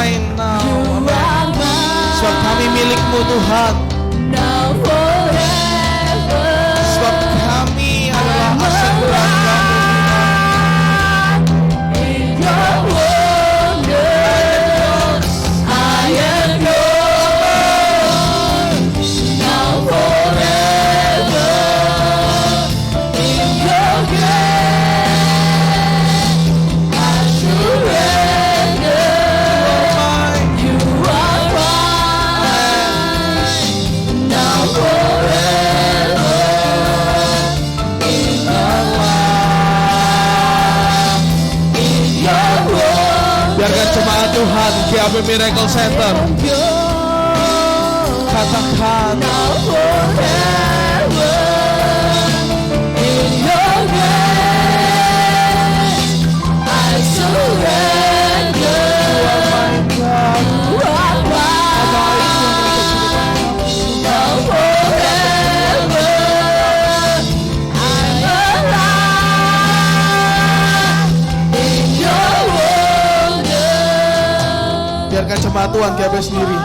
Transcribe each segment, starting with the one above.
mine now. Amen. Sebab kami milik-Mu Tuhan. Sebab kami adalah aset berharga-Mu. Biarkan jemaat Tuhan GAP Miracle Center katakan biarkan jemaat Tuhan GAP sendiri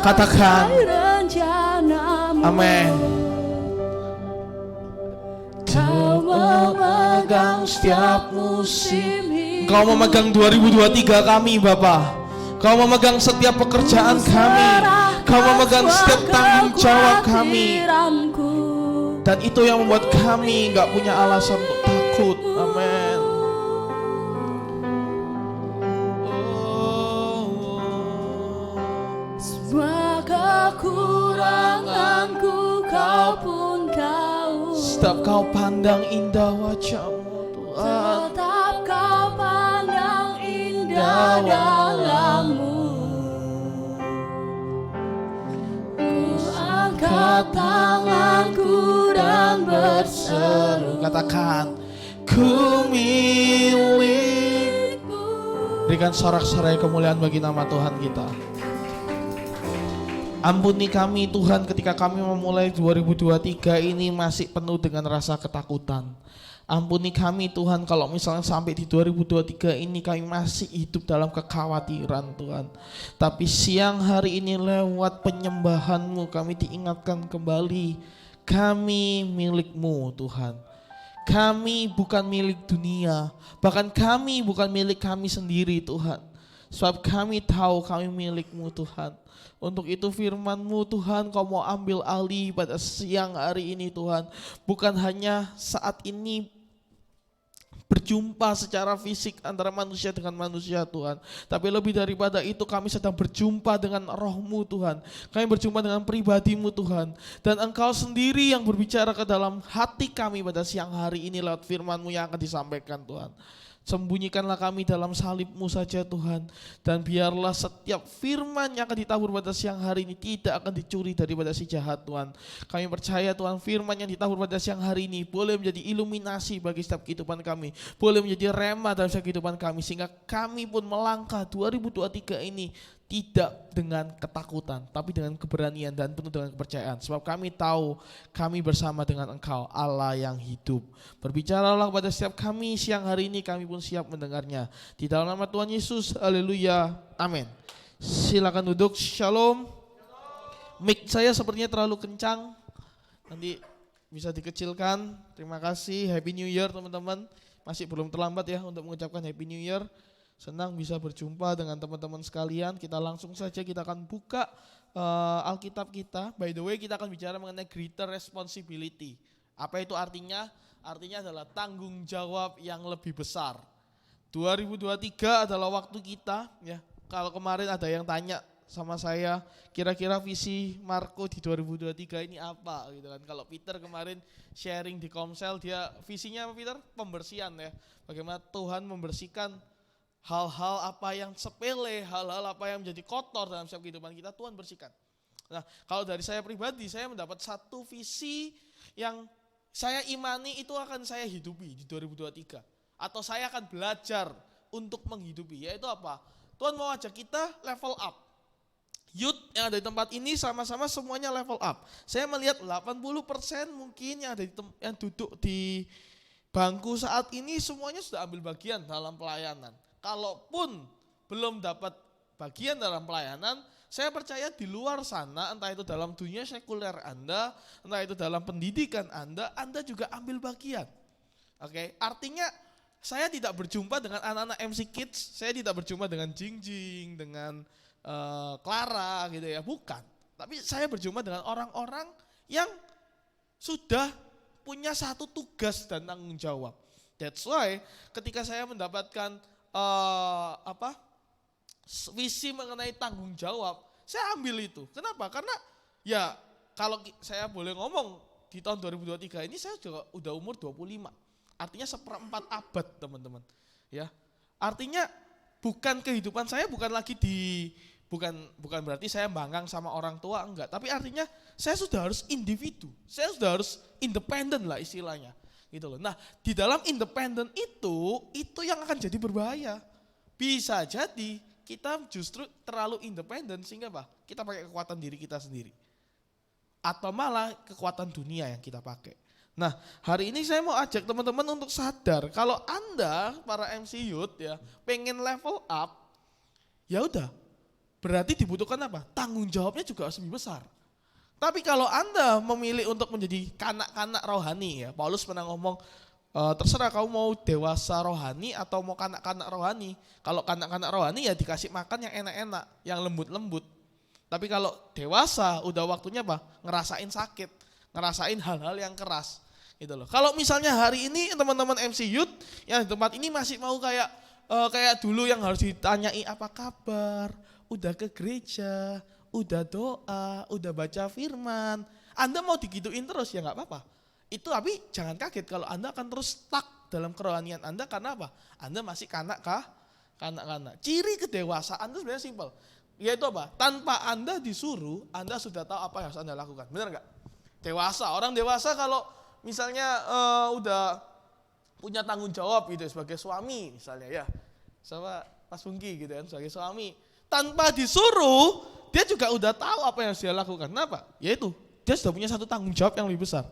katakan amin. Kau memegang setiap musim, Kau memegang 2023 kami Bapa. Kau memegang setiap pekerjaan kami, Kau memegang setiap tanggung jawab kami. Dan itu yang membuat kami gak punya alasan untuk takut. Amin. Semua kekuranganku Kau pun tahu. Setiap Kau pandang indah wajah-Mu Tuhan, Tetap Kau pandang indah dalam-Mu. Ku angkat tanganku dan berseru, katakan ku milik-Mu. Berikan sorak-sorai kemuliaan bagi nama Tuhan kita. Ampuni kami Tuhan ketika kami memulai 2023 ini masih penuh dengan rasa ketakutan. Ampuni kami Tuhan kalau misalnya sampai di 2023 ini kami masih hidup dalam kekhawatiran Tuhan. Tapi siang hari ini lewat penyembahan-Mu kami diingatkan kembali, kami milik-Mu Tuhan. Kami bukan milik dunia, bahkan kami bukan milik kami sendiri Tuhan. Sebab kami tahu kami milik-Mu Tuhan. Untuk itu firman-Mu Tuhan Kau mau ambil alih pada siang hari ini Tuhan. Bukan hanya saat ini berjumpa secara fisik antara manusia dengan manusia Tuhan. Tapi lebih daripada itu kami sedang berjumpa dengan Roh-Mu Tuhan. Kami berjumpa dengan pribadi-Mu Tuhan. Dan Engkau sendiri yang berbicara ke dalam hati kami pada siang hari ini lewat firman-Mu yang akan disampaikan Tuhan. Sembunyikanlah kami dalam salib-Mu saja Tuhan. Dan biarlah setiap firman yang akan ditabur pada siang hari ini tidak akan dicuri daripada si jahat Tuhan. Kami percaya Tuhan firman yang ditabur pada siang hari ini boleh menjadi iluminasi bagi setiap kehidupan kami. Boleh menjadi rema dalam setiap kehidupan kami. Sehingga kami pun melangkah 2023 ini tidak dengan ketakutan, tapi dengan keberanian dan penuh dengan kepercayaan. Sebab kami tahu kami bersama dengan Engkau, Allah yang hidup. Berbicaralah kepada setiap kami siang hari ini, kami pun siap mendengarnya. Di dalam nama Tuhan Yesus, haleluya, amin. Silakan duduk, shalom. Mic saya sepertinya terlalu kencang, nanti bisa dikecilkan. Terima kasih, Happy New Year teman-teman. Masih belum terlambat ya untuk mengucapkan Happy New Year. Senang bisa berjumpa dengan teman-teman sekalian. Kita langsung saja kita akan buka Alkitab kita. By the way kita akan bicara mengenai greater responsibility. Apa itu artinya? Artinya adalah tanggung jawab yang lebih besar. 2023 adalah waktu kita ya. Kalau kemarin ada yang tanya sama saya, kira-kira visi Marco di 2023 ini apa gitu kan. Kalau Peter kemarin sharing di Komsel, dia visinya apa Peter? Pembersihan ya. Bagaimana Tuhan membersihkan hal-hal apa yang sepele, hal-hal apa yang menjadi kotor dalam setiap kehidupan kita, Tuhan bersihkan. Nah, kalau dari saya pribadi, saya mendapat satu visi yang saya imani itu akan saya hidupi di 2023. Atau saya akan belajar untuk menghidupi, yaitu apa? Tuhan mau ajak kita level up. Youth yang ada di tempat ini sama-sama semuanya level up. Saya melihat 80% mungkin yang ada yang duduk di bangku saat ini semuanya sudah ambil bagian dalam pelayanan. Kalaupun belum dapat bagian dalam pelayanan, saya percaya di luar sana, entah itu dalam dunia sekuler Anda, entah itu dalam pendidikan Anda juga ambil bagian. Oke, artinya saya tidak berjumpa dengan anak-anak MC Kids, saya tidak berjumpa dengan Jingjing, dengan Clara gitu ya, bukan. Tapi saya berjumpa dengan orang-orang yang sudah punya satu tugas dan tanggung jawab. That's why ketika saya mendapatkan visi mengenai tanggung jawab, saya ambil itu. Kenapa? Karena ya kalau saya boleh ngomong di tahun 2023 ini saya juga udah umur 25. Artinya seperempat abad, teman-teman. Ya. Artinya bukan kehidupan saya bukan lagi bukan berarti saya banggang sama orang tua, enggak, tapi artinya saya sudah harus individu. Saya sudah harus independen lah istilahnya. Gitu loh. Nah, di dalam independen itu yang akan jadi berbahaya. Bisa jadi kita justru terlalu independen sehingga kita pakai kekuatan diri kita sendiri. Atau malah kekuatan dunia yang kita pakai. Nah, hari ini saya mau ajak teman-teman untuk sadar kalau Anda para MC Youth ya pengen level up, ya udah. Berarti dibutuhkan apa? Tanggung jawabnya juga harus lebih besar. Tapi kalau Anda memilih untuk menjadi kanak-kanak rohani ya, Paulus pernah ngomong, terserah kamu mau dewasa rohani atau mau kanak-kanak rohani. Kalau kanak-kanak rohani ya dikasih makan yang enak-enak, yang lembut-lembut. Tapi kalau dewasa udah waktunya ngerasain sakit, ngerasain hal-hal yang keras. Gitu loh. Kalau misalnya hari ini teman-teman MC Youth yang di tempat ini masih mau kayak dulu yang harus ditanyai apa kabar, udah ke gereja, udah doa, udah baca firman, Anda mau digituin terus ya nggak apa-apa. Itu tapi jangan kaget kalau Anda akan terus stuck dalam kerohanian Anda karena apa? Anda masih kanak-kanak. Ciri kedewasaan itu sebenarnya simpel. Yaitu apa? Tanpa Anda disuruh, Anda sudah tahu apa yang harus Anda lakukan. Benar nggak? Dewasa, orang dewasa kalau misalnya udah punya tanggung jawab gitu sebagai suami misalnya ya. Sama Mas Bungki gitu kan sebagai suami. Tanpa disuruh, dia juga udah tahu apa yang harus dia lakukan. Kenapa? Yaitu dia sudah punya satu tanggung jawab yang lebih besar.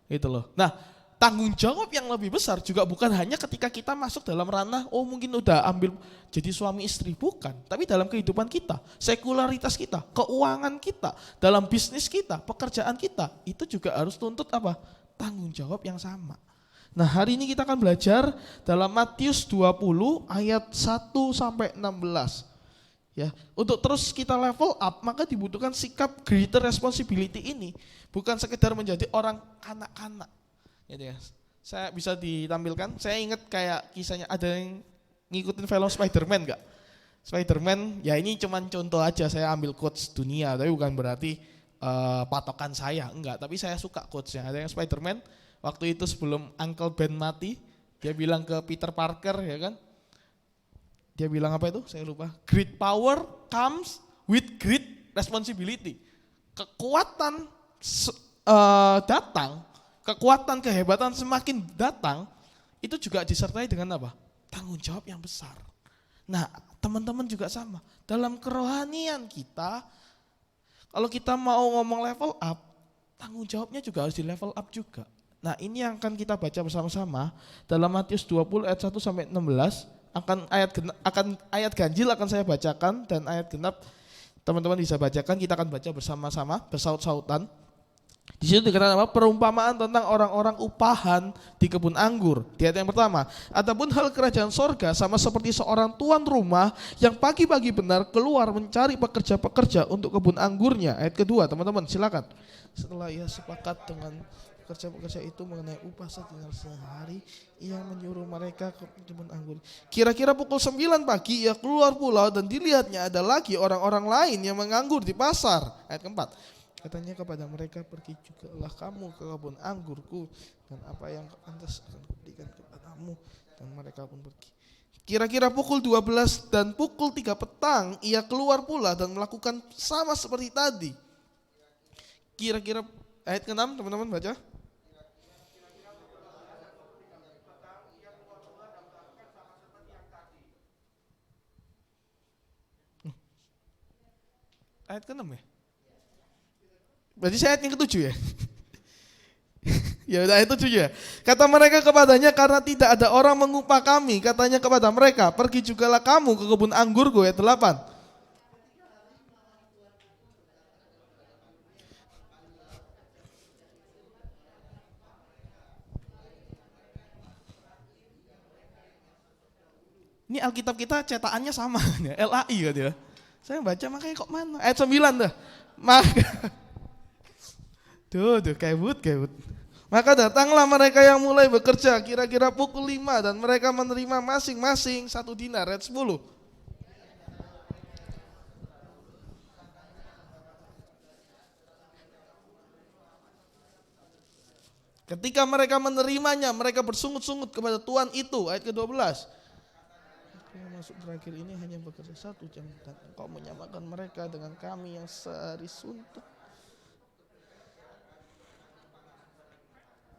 Gitu loh. Nah, tanggung jawab yang lebih besar juga bukan hanya ketika kita masuk dalam ranah, mungkin udah ambil jadi suami istri. Bukan. Tapi dalam kehidupan kita, sekularitas kita, keuangan kita, dalam bisnis kita, pekerjaan kita, itu juga harus tuntut apa? Tanggung jawab yang sama. Nah, hari ini kita akan belajar dalam Matius 20 ayat 1 sampai 16. Ya, untuk terus kita level up maka dibutuhkan sikap greater responsibility ini, bukan sekedar menjadi orang kanak-kanak. Gitu ya. Saya bisa ditampilkan, saya ingat kayak kisahnya ada yang ngikutin film Spider-Man enggak? Spider-Man, ya ini cuman contoh aja, saya ambil quotes dunia, tapi bukan berarti patokan saya, enggak, tapi saya suka quotesnya. Ada yang Spider-Man, waktu itu sebelum Uncle Ben mati, dia bilang ke Peter Parker ya kan, dia bilang apa itu? Saya lupa. Great power comes with great responsibility. Kekuatan datang, kekuatan kehebatan semakin datang, itu juga disertai dengan apa? Tanggung jawab yang besar. Nah, teman-teman juga sama. Dalam kerohanian kita, kalau kita mau ngomong level up, tanggung jawabnya juga harus di level up juga. Nah, ini yang akan kita baca bersama-sama dalam Matius 20 ayat 1 sampai 16. Ayat ganjil akan saya bacakan dan ayat genap teman-teman bisa bacakan, kita akan baca bersama-sama bersaut-sautan. Di situ dikatakan apa? Perumpamaan tentang orang-orang upahan di kebun anggur. Di ayat yang pertama, adapun hal kerajaan sorga sama seperti seorang tuan rumah yang pagi-pagi benar keluar mencari pekerja-pekerja untuk kebun anggurnya. Ayat kedua, teman-teman silakan. Setelah ia sepakat dengan pekerja-pekerja itu mengenai upah sedinar sehari, ia menyuruh mereka ke kebun anggur. Kira-kira pukul 9 pagi ia keluar pula dan dilihatnya ada lagi orang-orang lain yang menganggur di pasar. Ayat keempat, katanya kepada mereka, pergi jugalah kamu ke kebun anggurku dan apa yang pantas akan kuberikan kepadamu. Dan mereka pun pergi. Kira-kira pukul 12 dan pukul 3 petang ia keluar pula dan melakukan sama seperti tadi. Kira-kira ayat ke-6 teman-teman baca. Ayat ke-6 ya? Berarti saya ayat yang ke-7 ya? Ya udah ayat 7 ya. Kata mereka kepadanya, karena tidak ada orang mengupah kami. Katanya kepada mereka, pergi jugalah kamu ke kebun anggurku. Ayat 8. Ini Alkitab kita cetakannya sama ya, LAI gitu ya. Saya baca makanya kok mana? Ayat 9 dah. Maka tuh kebut. Maka datanglah mereka yang mulai bekerja kira-kira pukul 5 dan mereka menerima masing-masing 1 dinar. Ayat 10. Ketika mereka menerimanya, mereka bersungut-sungut kepada Tuhan itu. Ayat ke-12. Masuk terakhir ini hanya bekerja 1 jam dan engkau menyamakan mereka dengan kami yang sehari suntuk.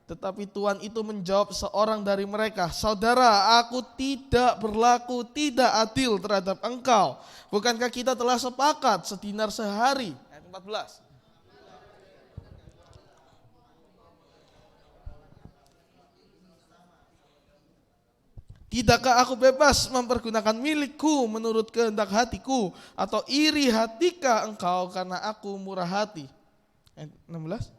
Tetapi Tuhan itu menjawab seorang dari mereka, saudara, aku tidak berlaku tidak adil terhadap engkau. Bukankah kita telah sepakat sedinar sehari? Ayat 14. Tidakkah aku bebas mempergunakan milikku menurut kehendak hatiku, atau iri hatikah engkau karena aku murah hati? Ayat 16.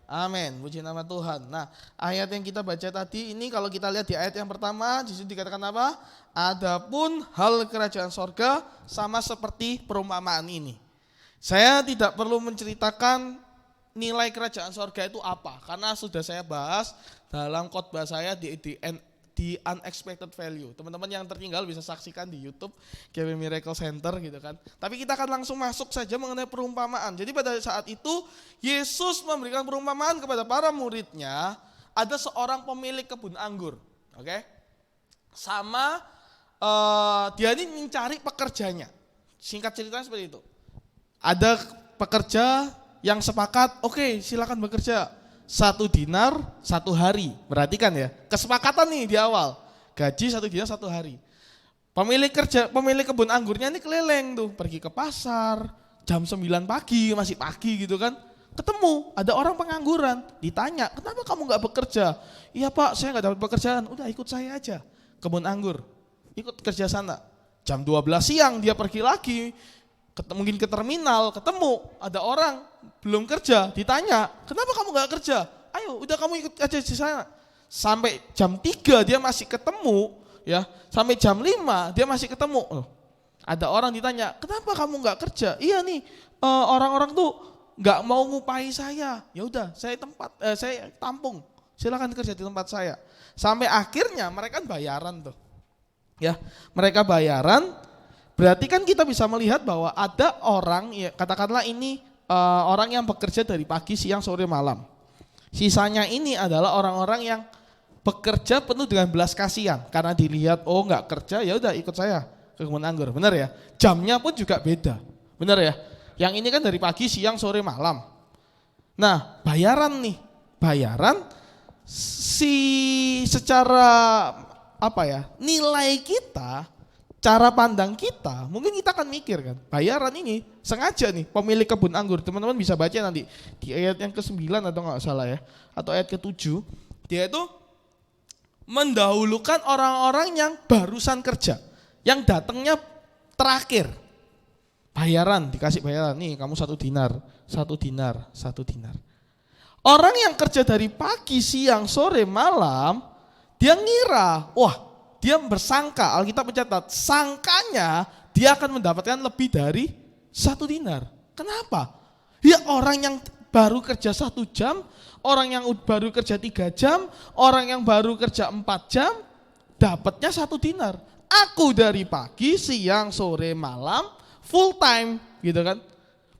Amin, puji nama Tuhan. Nah, ayat yang kita baca tadi ini kalau kita lihat di ayat yang pertama, di situ dikatakan apa? Adapun hal kerajaan sorga sama seperti perumpamaan ini. Saya tidak perlu menceritakan nilai kerajaan sorga itu apa, karena sudah saya bahas dalam khotbah saya di Unexpected Value. Teman-teman yang tertinggal bisa saksikan di YouTube GW Miracle Center gitu kan. Tapi kita akan langsung masuk saja mengenai perumpamaan. Jadi pada saat itu Yesus memberikan perumpamaan kepada para muridnya. Ada seorang pemilik kebun anggur, oke? Sama dia ini mencari pekerjanya. Singkat ceritanya seperti itu. Ada pekerja yang sepakat, oke, silakan bekerja. 1 dinar 1 hari, berarti kan ya, kesepakatan nih di awal, gaji 1 dinar 1 hari. Pemilik kebun anggurnya ini keliling tuh, pergi ke pasar, jam 9 pagi, masih pagi gitu kan, ketemu ada orang pengangguran, ditanya, kenapa kamu gak bekerja? Iya Pak, saya gak dapat pekerjaan, udah ikut saya aja, kebun anggur, ikut kerja sana. Jam 12 siang dia pergi lagi, mungkin ke terminal, ketemu ada orang belum kerja, ditanya, kenapa kamu gak kerja? Ayo, udah kamu ikut aja di sana. Sampai jam 3 dia masih ketemu, ya. Sampai jam 5 dia masih ketemu. Ada orang ditanya, kenapa kamu gak kerja? Iya nih, orang-orang tuh gak mau ngupahi saya. Ya udah, saya tampung. Silakan kerja di tempat saya. Sampai akhirnya mereka bayaran tuh. Ya, mereka bayaran. Berarti kan kita bisa melihat bahwa ada orang, ya katakanlah ini orang yang bekerja dari pagi, siang, sore, malam. Sisanya ini adalah orang-orang yang bekerja penuh dengan belas kasihan karena dilihat oh nggak kerja ya udah ikut saya ke kebun anggur, benar ya? Jamnya pun juga beda, benar ya? Yang ini kan dari pagi, siang, sore, malam. Nah bayaran secara nilai kita. Cara pandang kita, mungkin kita akan mikir kan, bayaran ini sengaja nih pemilik kebun anggur, teman-teman bisa baca nanti di ayat yang ke-9 atau nggak salah ya, atau ayat ke-7, dia itu mendahulukan orang-orang yang barusan kerja, yang datangnya terakhir, dikasih bayaran, nih kamu 1 dinar. Orang yang kerja dari pagi, siang, sore, malam, dia ngira, dia bersangka, Alkitab mencatat, sangkanya dia akan mendapatkan lebih dari 1 dinar. Kenapa? Ya orang yang baru kerja 1 jam, orang yang baru kerja 3 jam, orang yang baru kerja 4 jam, dapatnya 1 dinar. Aku dari pagi, siang, sore, malam, full time gitu kan.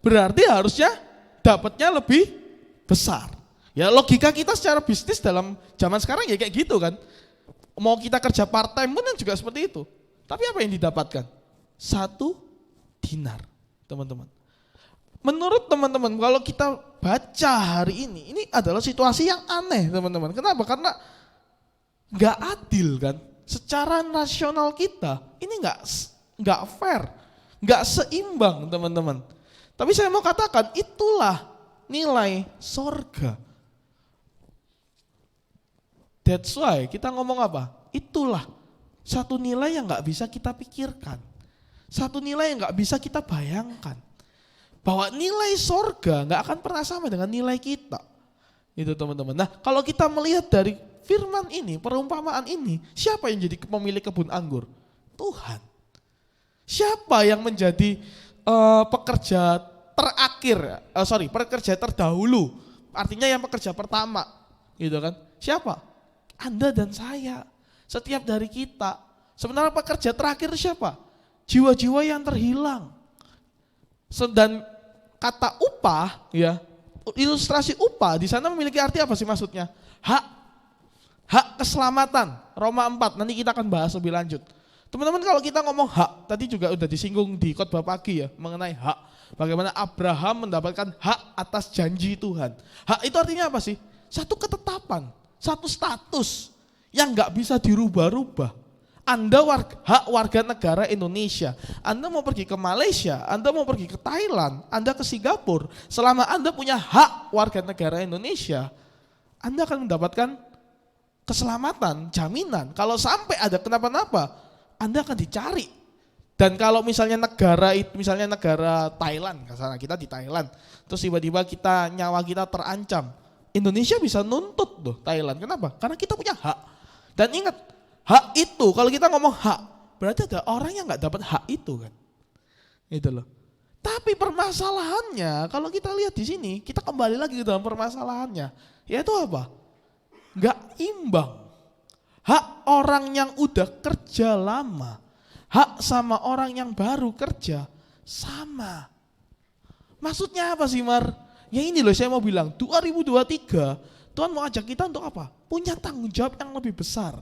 Berarti harusnya dapatnya lebih besar. Ya logika kita secara bisnis dalam zaman sekarang ya kayak gitu kan. Mau kita kerja part time pun juga seperti itu. Tapi apa yang didapatkan? 1 dinar, teman-teman. Menurut teman-teman, kalau kita baca hari ini adalah situasi yang aneh, teman-teman. Kenapa? Karena nggak adil kan. Secara nasional kita, ini nggak fair, nggak seimbang, teman-teman. Tapi saya mau katakan, itulah nilai sorga. That's why kita ngomong apa? Itulah satu nilai yang gak bisa kita pikirkan. Satu nilai yang gak bisa kita bayangkan. Bahwa nilai sorga gak akan pernah sama dengan nilai kita. Itu teman-teman. Nah, kalau kita melihat dari firman ini, perumpamaan ini, siapa yang jadi pemilik kebun anggur? Tuhan. Siapa yang menjadi pekerja terakhir, pekerja terdahulu, artinya yang pekerja pertama, gitu kan? Siapa? Anda dan saya, setiap dari kita. Sebenarnya pekerja terakhir siapa? Jiwa-jiwa yang terhilang. Dan kata upah, ya, ilustrasi upah di sana memiliki arti apa sih maksudnya? Hak keselamatan, Roma 4, nanti kita akan bahas lebih lanjut. Teman-teman, kalau kita ngomong hak, tadi juga udah disinggung di khotbah pagi ya, mengenai hak. Bagaimana Abraham mendapatkan hak atas janji Tuhan. Hak itu artinya apa sih? Satu ketetapan, satu status yang gak bisa dirubah-rubah. Anda hak warga negara Indonesia, Anda mau pergi ke Malaysia, Anda mau pergi ke Thailand, Anda ke Singapura, selama Anda punya hak warga negara Indonesia, Anda akan mendapatkan keselamatan, jaminan. Kalau sampai ada kenapa-napa, Anda akan dicari. Dan kalau misalnya negara Thailand, misalnya kita di Thailand, terus tiba-tiba nyawa kita terancam, Indonesia bisa nuntut tuh Thailand. Kenapa? Karena kita punya hak. Dan ingat, hak itu kalau kita ngomong hak, berarti ada orang yang nggak dapat hak itu kan. Itu loh. Tapi permasalahannya, kalau kita lihat di sini, kita kembali lagi ke dalam permasalahannya, yaitu apa? Nggak imbang. Hak orang yang udah kerja lama, hak sama orang yang baru kerja sama. Maksudnya apa sih, Mar? Ya ini loh saya mau bilang, 2023 Tuhan mau ajak kita untuk apa? Punya tanggung jawab yang lebih besar.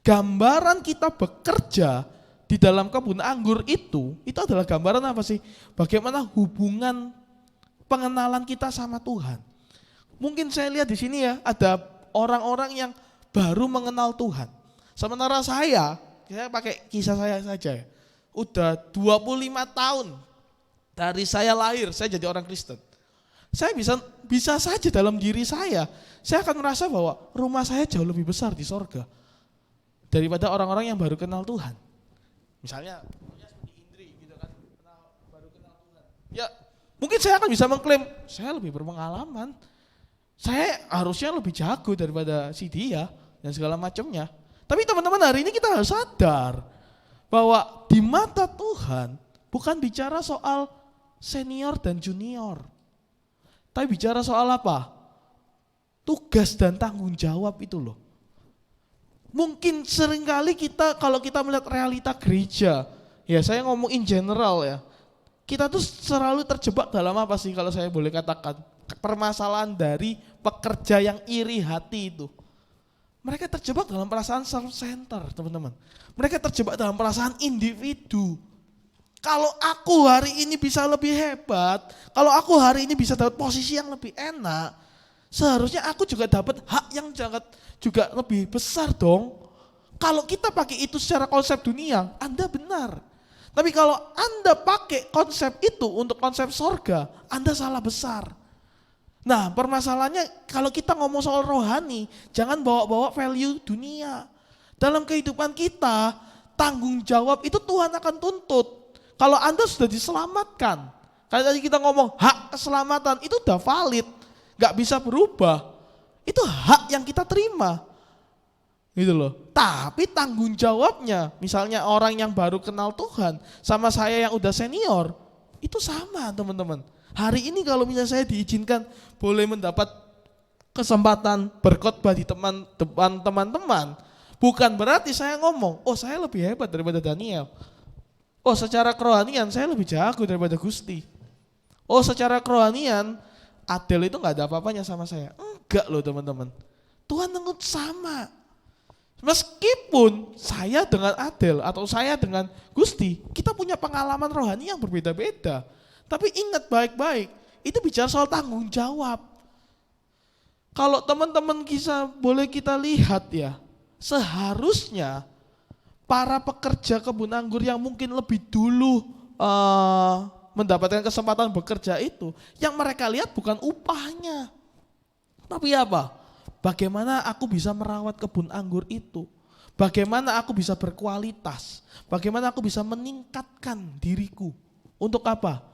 Gambaran kita bekerja di dalam kebun anggur itu adalah gambaran apa sih? Bagaimana hubungan pengenalan kita sama Tuhan. Mungkin saya lihat di sini ya, ada orang-orang yang baru mengenal Tuhan. Sementara saya pakai kisah saya saja ya. Udah 25 tahun dari saya lahir, saya jadi orang Kristen. Saya bisa saja dalam diri saya akan merasa bahwa rumah saya jauh lebih besar di sorga daripada orang-orang yang baru kenal Tuhan. Misalnya seperti Indri gitu kan, baru kenal Tuhan. Ya, mungkin saya akan bisa mengklaim saya lebih berpengalaman. Saya harusnya lebih jago daripada si dia dan segala macamnya. Tapi teman-teman, hari ini kita harus sadar bahwa di mata Tuhan bukan bicara soal senior dan junior. Tapi bicara soal apa? Tugas dan tanggung jawab itu loh. Mungkin seringkali kalau kita melihat realita gereja, ya saya ngomong in general ya, kita tuh selalu terjebak dalam apa sih kalau saya boleh katakan, permasalahan dari pekerja yang iri hati itu. Mereka terjebak dalam perasaan self-center, teman-teman. Mereka terjebak dalam perasaan individu. Kalau aku hari ini bisa lebih hebat, kalau aku hari ini bisa dapat posisi yang lebih enak, seharusnya aku juga dapat hak yang juga lebih besar dong. Kalau kita pakai itu secara konsep dunia, Anda benar. Tapi kalau Anda pakai konsep itu untuk konsep sorga, Anda salah besar. Nah, permasalahannya kalau kita ngomong soal rohani, jangan bawa-bawa value dunia. Dalam kehidupan kita, tanggung jawab itu Tuhan akan tuntut. Kalau Anda sudah diselamatkan, kayak tadi kita ngomong hak keselamatan itu udah valid, gak bisa berubah. Itu hak yang kita terima. Gitu loh. Tapi tanggung jawabnya, misalnya orang yang baru kenal Tuhan sama saya yang udah senior, itu sama teman-teman. Hari ini kalau misalnya saya diizinkan boleh mendapat kesempatan berkhotbah di depan teman-teman, bukan berarti saya ngomong, oh saya lebih hebat daripada Daniel. Oh secara kerohanian saya lebih jago daripada Gusti. Oh secara kerohanian Adel itu gak ada apa-apanya sama saya. Enggak loh teman-teman. Tuhan tentu sama. Meskipun saya dengan Adel atau saya dengan Gusti, kita punya pengalaman rohani yang berbeda-beda. Tapi ingat baik-baik, itu bicara soal tanggung jawab. Kalau teman-teman boleh kita lihat ya, seharusnya para pekerja kebun anggur yang mungkin lebih dulu mendapatkan kesempatan bekerja itu, yang mereka lihat bukan upahnya. Tapi apa? Bagaimana aku bisa merawat kebun anggur itu? Bagaimana aku bisa berkualitas? Bagaimana aku bisa meningkatkan diriku? Untuk apa?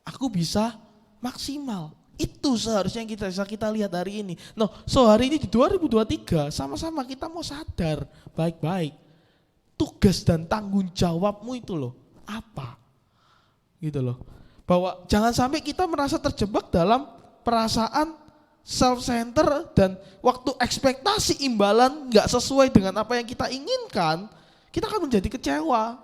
Aku bisa maksimal. Itu seharusnya yang kita lihat hari ini. No, so hari ini di 2023 sama-sama kita mau sadar baik-baik. Tugas dan tanggung jawabmu itu loh, apa? Gitu loh. Bahwa jangan sampai kita merasa terjebak dalam perasaan self-center dan waktu ekspektasi imbalan gak sesuai dengan apa yang kita inginkan, kita akan menjadi kecewa.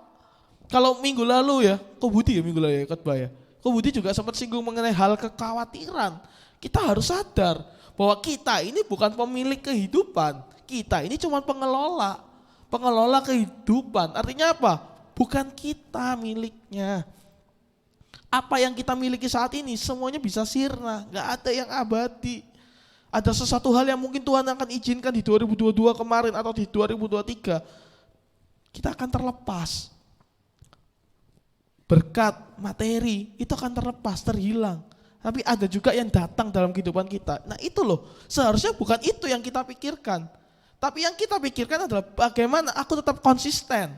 Kalau minggu lalu ya, Kobudi ya minggu lalu ya khotbah ya. Kobudi juga sempat singgung mengenai hal kekhawatiran. Kita harus sadar bahwa kita ini bukan pemilik kehidupan. Kita ini cuma pengelola kehidupan. Artinya apa? Bukan kita miliknya. Apa yang kita miliki saat ini semuanya bisa sirna, gak ada yang abadi. Ada sesuatu hal yang mungkin Tuhan akan izinkan di 2022 kemarin atau di 2023. Kita akan terlepas. Berkat, materi itu akan terlepas, terhilang. Tapi ada juga yang datang dalam kehidupan kita. Nah itu loh, seharusnya bukan itu yang kita pikirkan. Tapi yang kita pikirkan adalah bagaimana aku tetap konsisten.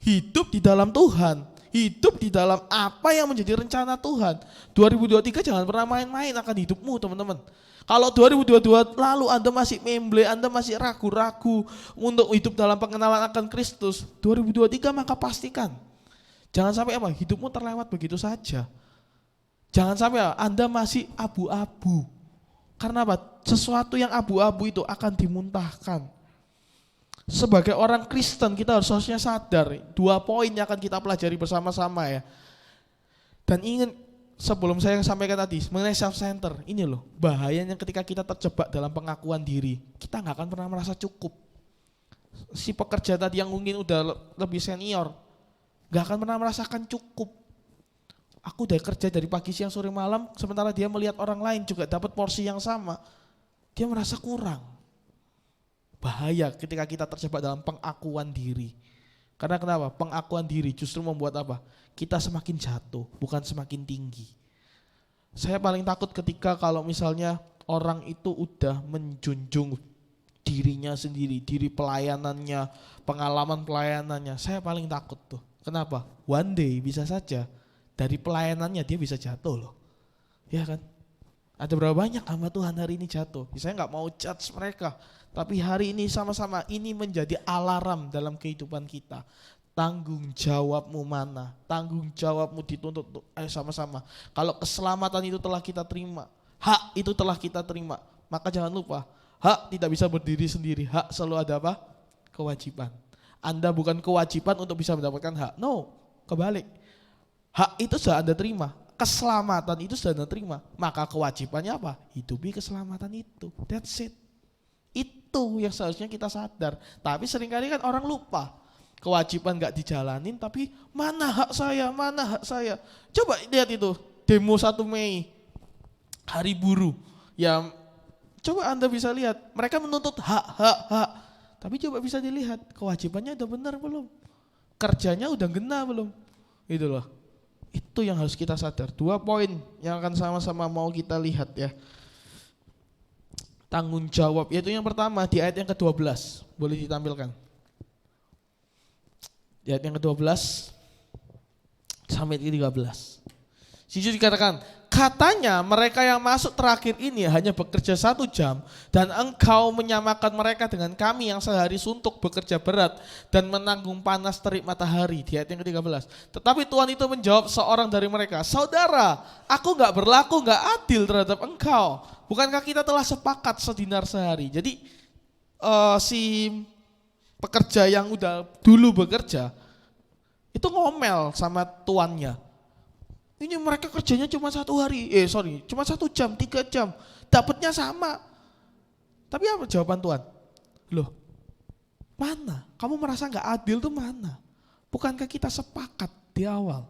Hidup di dalam Tuhan. Hidup di dalam apa yang menjadi rencana Tuhan. 2023 jangan pernah main-main akan hidupmu teman-teman. Kalau 2022 lalu Anda masih memble, Anda masih ragu-ragu untuk hidup dalam pengenalan akan Kristus, 2023 maka pastikan. Jangan sampai apa? Hidupmu terlewat begitu saja. Jangan sampai Anda masih abu-abu. Karena apa? Sesuatu yang abu-abu itu akan dimuntahkan. Sebagai orang Kristen kita harusnya sadar 2 poin yang akan kita pelajari bersama-sama ya. Dan ingin sebelum saya sampaikan tadi mengenai self-center, ini loh bahayanya ketika kita terjebak dalam pengakuan diri. Kita gak akan pernah merasa cukup. Si pekerja tadi yang mungkin udah lebih senior gak akan pernah merasakan cukup. Aku udah kerja dari pagi, siang, sore, malam, sementara dia melihat orang lain juga dapat porsi yang sama. Dia merasa kurang. Bahaya ketika kita terjebak dalam pengakuan diri. Karena kenapa? Pengakuan diri justru membuat apa? Kita semakin jatuh, bukan semakin tinggi. Saya paling takut ketika kalau misalnya orang itu udah menjunjung dirinya sendiri, diri pelayanannya, pengalaman pelayanannya. Saya paling takut tuh. Kenapa? One day bisa saja dari pelayanannya dia bisa jatuh loh. Ya kan? Ada berapa banyak hamba Tuhan hari ini jatuh. Saya gak mau judge mereka. Tapi hari ini sama-sama ini menjadi alarm dalam kehidupan kita. Tanggung jawabmu mana? Tanggung jawabmu dituntut. Ayo sama-sama. Kalau keselamatan itu telah kita terima, hak itu telah kita terima, maka jangan lupa, hak tidak bisa berdiri sendiri. Hak selalu ada apa? Kewajiban. Anda bukan kewajiban untuk bisa mendapatkan hak. No, kebalik. Hak itu sudah Anda terima. Keselamatan itu sudah Anda terima. Maka kewajibannya apa? Hidupi keselamatan itu. That's it. Itu yang seharusnya kita sadar. Tapi seringkali kan orang lupa. Kewajiban gak dijalanin tapi mana hak saya, mana hak saya. Coba lihat itu demo 1 Mei. Hari buruh. Ya coba Anda bisa lihat. Mereka menuntut hak. Tapi coba bisa dilihat kewajibannya udah benar belum? Kerjanya udah ngena belum? Itu loh. Itu yang harus kita sadar. 2 poin yang akan sama-sama mau kita lihat ya. Tanggung jawab, yaitu yang pertama di ayat yang ke-12. Boleh ditampilkan. Di ayat yang ke-12 sampai ke-13. Jujur dikatakan, katanya mereka yang masuk terakhir ini hanya bekerja 1 jam dan engkau menyamakan mereka dengan kami yang sehari suntuk bekerja berat dan menanggung panas terik matahari. Di ayat yang ke-13. Tetapi Tuhan itu menjawab seorang dari mereka, saudara, aku gak berlaku gak adil terhadap engkau. Bukankah kita telah sepakat sedinar sehari? Jadi si pekerja yang udah dulu bekerja itu ngomel sama tuannya. Ini mereka kerjanya cuma 1 hari, cuma 1 jam, 3 jam, dapatnya sama. Tapi apa jawaban Tuhan? Loh, mana? Kamu merasa gak adil tuh mana? Bukankah kita sepakat di awal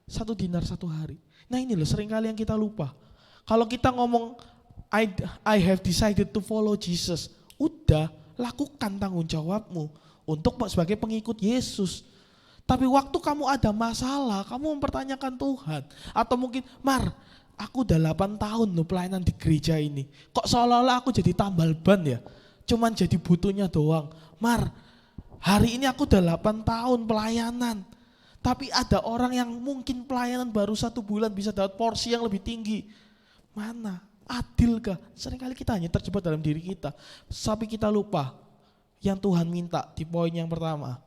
1 dinar 1 hari? Nah ini loh seringkali yang kita lupa. Kalau kita ngomong I have decided to follow Jesus, udah lakukan tanggung jawabmu untuk sebagai pengikut Yesus. Tapi waktu kamu ada masalah, kamu mempertanyakan Tuhan. Atau mungkin, Mar, aku udah 8 tahun loh pelayanan di gereja ini. Kok seolah-olah aku jadi tambal ban ya? Cuman jadi butuhnya doang. Mar, hari ini aku udah 8 tahun pelayanan. Tapi ada orang yang mungkin pelayanan baru 1 bulan bisa dapat porsi yang lebih tinggi. Mana? Adilkah? Seringkali kita hanya terjebak dalam diri kita. Tapi kita lupa yang Tuhan minta di poin yang pertama.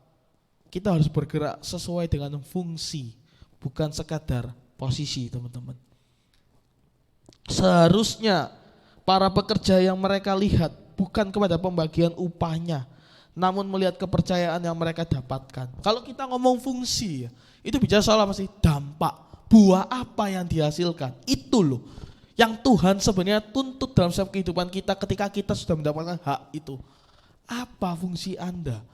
Kita harus bergerak sesuai dengan fungsi, bukan sekadar posisi, teman-teman. Seharusnya para pekerja yang mereka lihat bukan kepada pembagian upahnya, namun melihat kepercayaan yang mereka dapatkan. Kalau kita ngomong fungsi, itu bicara soal apa sih? Dampak, buah apa yang dihasilkan. Itu loh yang Tuhan sebenarnya tuntut dalam setiap kehidupan kita ketika kita sudah mendapatkan hak itu. Apa fungsi Anda?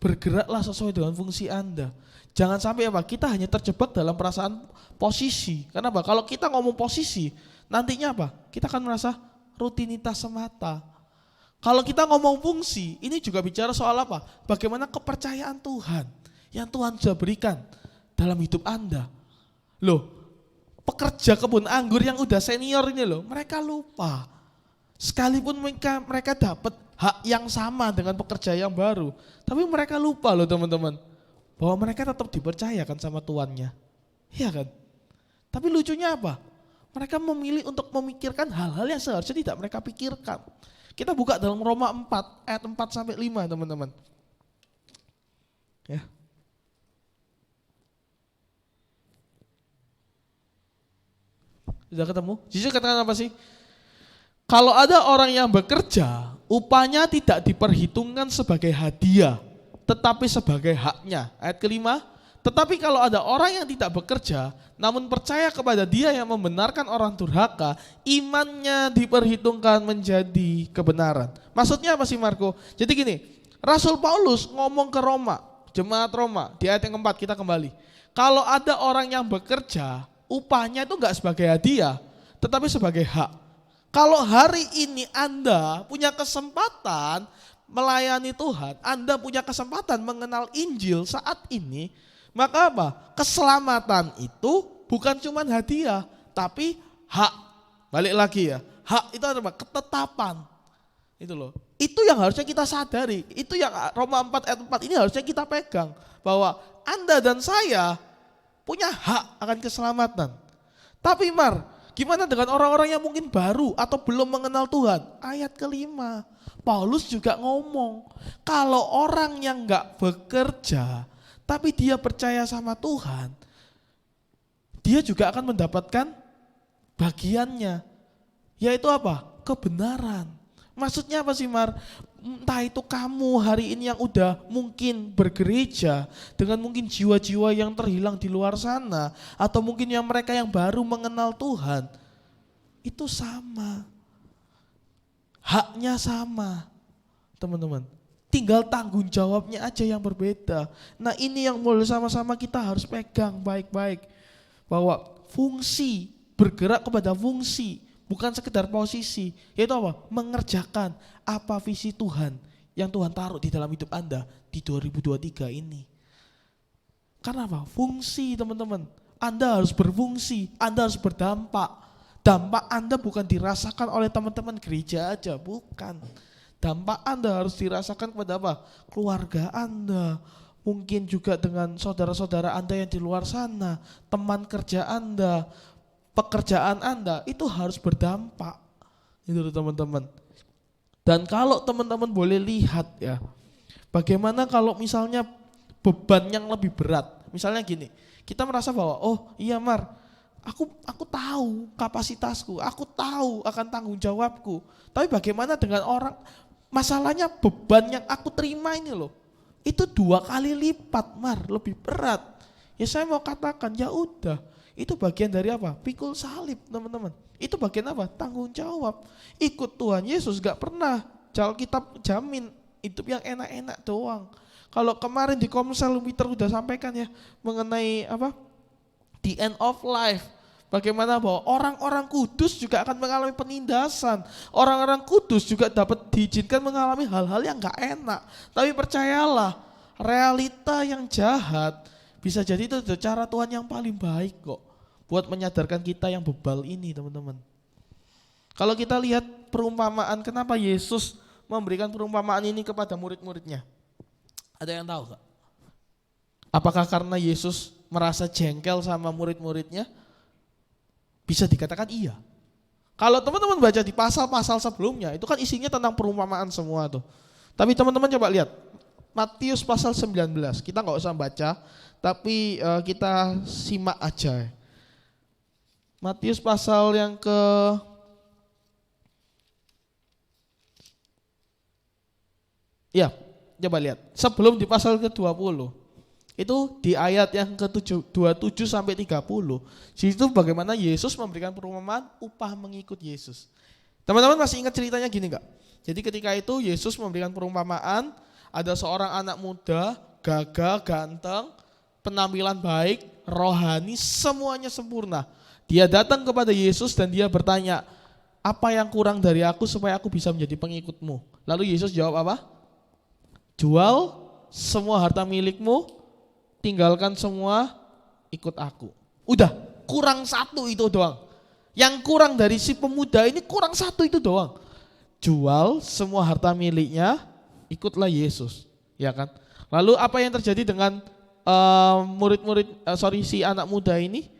Bergeraklah sesuai dengan fungsi Anda. Jangan sampai kita hanya terjebak dalam perasaan posisi. Kenapa? Kalau kita ngomong posisi, nantinya kita akan merasa rutinitas semata. Kalau kita ngomong fungsi, ini juga bicara soal apa? Bagaimana kepercayaan Tuhan yang Tuhan sudah berikan dalam hidup Anda. Loh, pekerja kebun anggur yang udah senior ini loh, mereka lupa. Sekalipun mereka dapat hak yang sama dengan pekerja yang baru, tapi mereka lupa loh teman-teman, bahwa mereka tetap dipercayakan sama tuannya. Iya kan? Tapi lucunya apa? Mereka memilih untuk memikirkan hal-hal yang seharusnya tidak mereka pikirkan. Kita buka dalam Roma 4 ayat 4 sampai 5 teman-teman. Ya. Sudah ketemu? Yesus katakan apa sih? Kalau ada orang yang bekerja, upahnya tidak diperhitungkan sebagai hadiah, tetapi sebagai haknya. Ayat kelima, tetapi kalau ada orang yang tidak bekerja, namun percaya kepada Dia yang membenarkan orang durhaka, imannya diperhitungkan menjadi kebenaran. Maksudnya apa sih Marco? Jadi gini, Rasul Paulus ngomong ke Roma, jemaat Roma, di ayat yang keempat kita kembali. Kalau ada orang yang bekerja, upahnya itu enggak sebagai hadiah, tetapi sebagai hak. Kalau hari ini Anda punya kesempatan melayani Tuhan, Anda punya kesempatan mengenal Injil saat ini, maka keselamatan itu bukan cuma hadiah, tapi hak. Balik lagi ya, hak itu apa? Ketetapan. Itu loh. Itu yang harusnya kita sadari. Itu yang Roma 4 ayat 4 ini harusnya kita pegang. Bahwa Anda dan saya punya hak akan keselamatan. Tapi gimana dengan orang-orang yang mungkin baru atau belum mengenal Tuhan? Ayat kelima, Paulus juga ngomong, kalau orang yang gak bekerja, tapi dia percaya sama Tuhan, dia juga akan mendapatkan bagiannya, yaitu apa? Kebenaran. Maksudnya apa sih Entah itu kamu hari ini yang udah mungkin bergereja dengan mungkin jiwa-jiwa yang terhilang di luar sana, atau mungkin yang mereka yang baru mengenal Tuhan, itu sama. Haknya sama, teman-teman. Tinggal tanggung jawabnya aja yang berbeda. Nah ini yang boleh sama-sama kita harus pegang baik-baik. Bahwa fungsi, bergerak kepada fungsi, bukan sekedar posisi, yaitu apa? Mengerjakan apa visi Tuhan yang Tuhan taruh di dalam hidup Anda di 2023 ini. Karena apa? Fungsi teman-teman. Anda harus berfungsi, Anda harus berdampak. Dampak Anda bukan dirasakan oleh teman-teman gereja aja, bukan. Dampak Anda harus dirasakan kepada apa? Keluarga Anda. Mungkin juga dengan saudara-saudara Anda yang di luar sana, teman kerja Anda, pekerjaan Anda itu harus berdampak. Itu teman-teman. Dan kalau teman-teman boleh lihat ya, bagaimana kalau misalnya beban yang lebih berat. Misalnya gini, kita merasa bahwa oh iya aku tahu kapasitasku, aku tahu akan tanggung jawabku. Tapi bagaimana dengan orang, masalahnya beban yang aku terima ini loh, itu 2 kali lipat lebih berat. Ya saya mau katakan ya udah, itu bagian dari apa? Pikul salib teman-teman. Itu bagian apa? Tanggung jawab. Ikut Tuhan Yesus gak pernah Alkitab jamin hidup yang enak-enak doang. Kalau kemarin di Komsel Peter udah sampaikan ya mengenai apa? The end of life. Bagaimana bahwa orang-orang kudus juga akan mengalami penindasan. Orang-orang kudus juga dapat diizinkan mengalami hal-hal yang gak enak. Tapi percayalah, realita yang jahat bisa jadi itu cara Tuhan yang paling baik kok. Buat menyadarkan kita yang bebal ini teman-teman. Kalau kita lihat perumpamaan, kenapa Yesus memberikan perumpamaan ini kepada murid-muridnya? Ada yang tahu gak? Apakah karena Yesus merasa jengkel sama murid-muridnya? Bisa dikatakan iya. Kalau teman-teman baca di pasal-pasal sebelumnya, itu kan isinya tentang perumpamaan semua tuh. Tapi teman-teman coba lihat, Matius pasal 19, kita nggak usah baca, tapi kita simak aja. Matius pasal yang coba lihat. Sebelum di pasal ke-20, itu di ayat yang ke-27 sampai 30. Di situ bagaimana Yesus memberikan perumpamaan upah mengikut Yesus. Teman-teman masih ingat ceritanya gini enggak? Jadi ketika itu Yesus memberikan perumpamaan, ada seorang anak muda, gagah, ganteng, penampilan baik, rohani, semuanya sempurna. Dia datang kepada Yesus dan dia bertanya, apa yang kurang dari aku supaya aku bisa menjadi pengikutmu? Lalu Yesus jawab apa? Jual semua harta milikmu, tinggalkan semua, ikut aku. Udah, kurang satu itu doang. Yang kurang dari si pemuda ini kurang satu itu doang. Jual semua harta miliknya, ikutlah Yesus, ya kan? Lalu apa yang terjadi dengan si anak muda ini?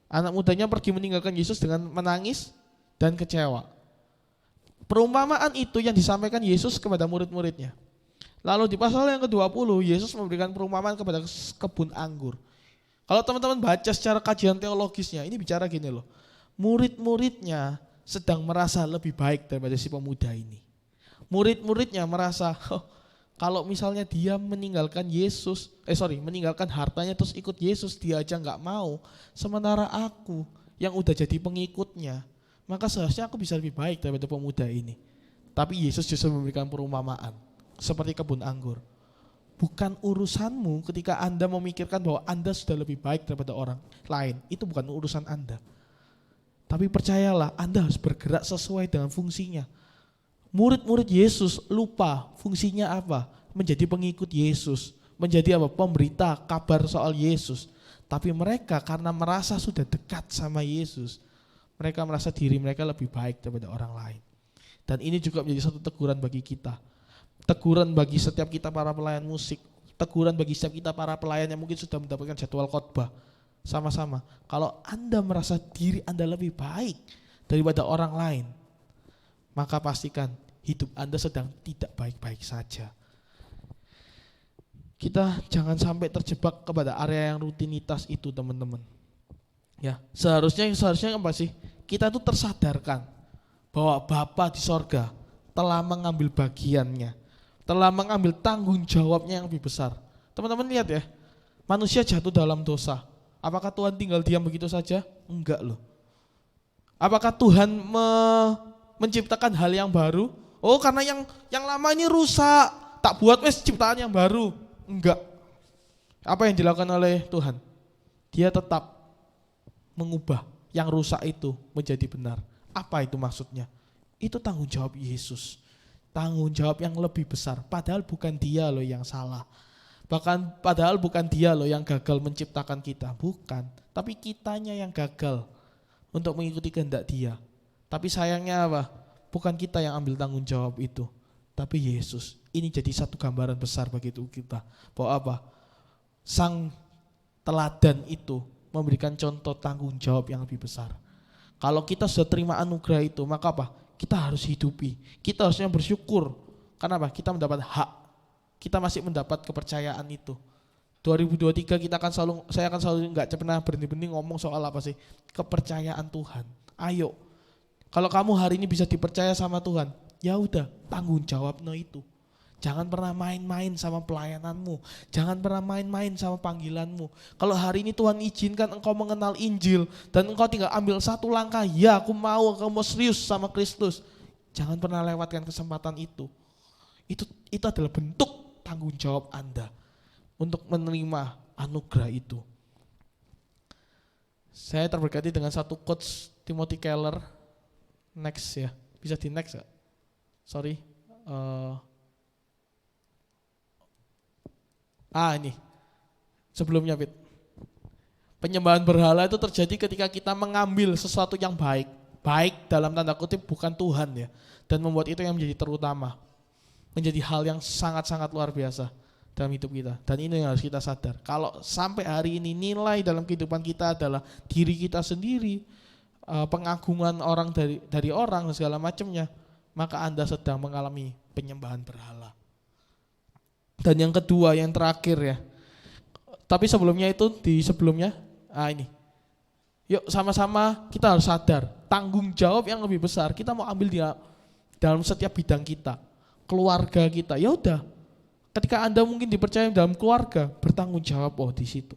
Anak mudanya pergi meninggalkan Yesus dengan menangis dan kecewa. Perumpamaan itu yang disampaikan Yesus kepada murid-muridnya. Lalu di pasal yang ke-20, Yesus memberikan perumpamaan kepada kebun anggur. Kalau teman-teman baca secara kajian teologisnya, ini bicara gini loh. Murid-muridnya sedang merasa lebih baik daripada si pemuda ini. Murid-muridnya merasa, kalau misalnya dia meninggalkan meninggalkan hartanya terus ikut Yesus, dia aja nggak mau. Sementara aku yang udah jadi pengikutnya, maka seharusnya aku bisa lebih baik daripada pemuda ini. Tapi Yesus justru memberikan perumpamaan. Seperti kebun anggur. Bukan urusanmu ketika Anda memikirkan bahwa Anda sudah lebih baik daripada orang lain. Itu bukan urusan Anda. Tapi percayalah, Anda harus bergerak sesuai dengan fungsinya. Murid-murid Yesus lupa fungsinya apa? Menjadi pengikut Yesus. Menjadi apa? Pemberita kabar soal Yesus. Tapi mereka karena merasa sudah dekat sama Yesus, mereka merasa diri mereka lebih baik daripada orang lain. Dan ini juga menjadi satu teguran bagi kita. Teguran bagi setiap kita para pelayan musik, teguran bagi setiap kita para pelayan yang mungkin sudah mendapatkan jadwal khotbah. Sama-sama, kalau Anda merasa diri Anda lebih baik daripada orang lain, maka pastikan hidup Anda sedang tidak baik-baik saja. Kita jangan sampai terjebak kepada area yang rutinitas itu, teman-teman. Ya, seharusnya apa sih? Kita tuh tersadarkan bahwa Bapa di sorga telah mengambil bagiannya, telah mengambil tanggung jawabnya yang lebih besar. Teman-teman lihat ya, manusia jatuh dalam dosa. Apakah Tuhan tinggal diam begitu saja? Enggak loh. Apakah Tuhan menciptakan hal yang baru? Oh, karena yang lama ini rusak, tak buat ciptaan yang baru. Enggak. Apa yang dilakukan oleh Tuhan? Dia tetap mengubah yang rusak itu menjadi benar. Apa itu maksudnya? Itu tanggung jawab Yesus. Tanggung jawab yang lebih besar. Padahal bukan dia loh yang salah. Padahal bukan dia loh yang gagal menciptakan kita. Bukan. Tapi kitanya yang gagal untuk mengikuti kehendak dia. Tapi sayangnya apa? Bukan kita yang ambil tanggung jawab itu. Tapi Yesus. Ini jadi satu gambaran besar bagi kita. Bahwa apa? Sang teladan itu memberikan contoh tanggung jawab yang lebih besar. Kalau kita sudah terima anugerah itu, maka apa? Kita harus hidupi. Kita harusnya bersyukur. Kenapa? Kita mendapat hak. Kita masih mendapat kepercayaan itu. 2023 saya akan selalu nggak pernah berhenti-berhenti ngomong soal apa sih? Kepercayaan Tuhan. Ayo. Kalau kamu hari ini bisa dipercaya sama Tuhan, ya udah, tanggung jawab itu. Jangan pernah main-main sama pelayananmu. Jangan pernah main-main sama panggilanmu. Kalau hari ini Tuhan izinkan engkau mengenal Injil dan engkau tinggal ambil satu langkah, ya aku mau serius sama Kristus. Jangan pernah lewatkan kesempatan itu. Itu adalah bentuk tanggung jawab Anda untuk menerima anugerah itu. Saya terberkati dengan satu quotes Timothy Keller. Next ya. Bisa di next ya? Sorry. Ini sebelumnya Fit. Penyembahan berhala itu terjadi ketika kita mengambil sesuatu yang baik dalam tanda kutip bukan Tuhan ya, dan membuat itu yang menjadi terutama, menjadi hal yang sangat-sangat luar biasa dalam hidup kita. Dan ini yang harus kita sadar. Kalau sampai hari ini nilai dalam kehidupan kita adalah diri kita sendiri, pengagungan orang dari orang dan segala macamnya, maka Anda sedang mengalami penyembahan berhala. Dan yang kedua, yang terakhir ya. Tapi sebelumnya itu, ini. Yuk sama-sama kita harus sadar, tanggung jawab yang lebih besar kita mau ambil di dalam setiap bidang kita, keluarga kita. Ya udah, ketika Anda mungkin dipercaya dalam keluarga, bertanggung jawab di situ.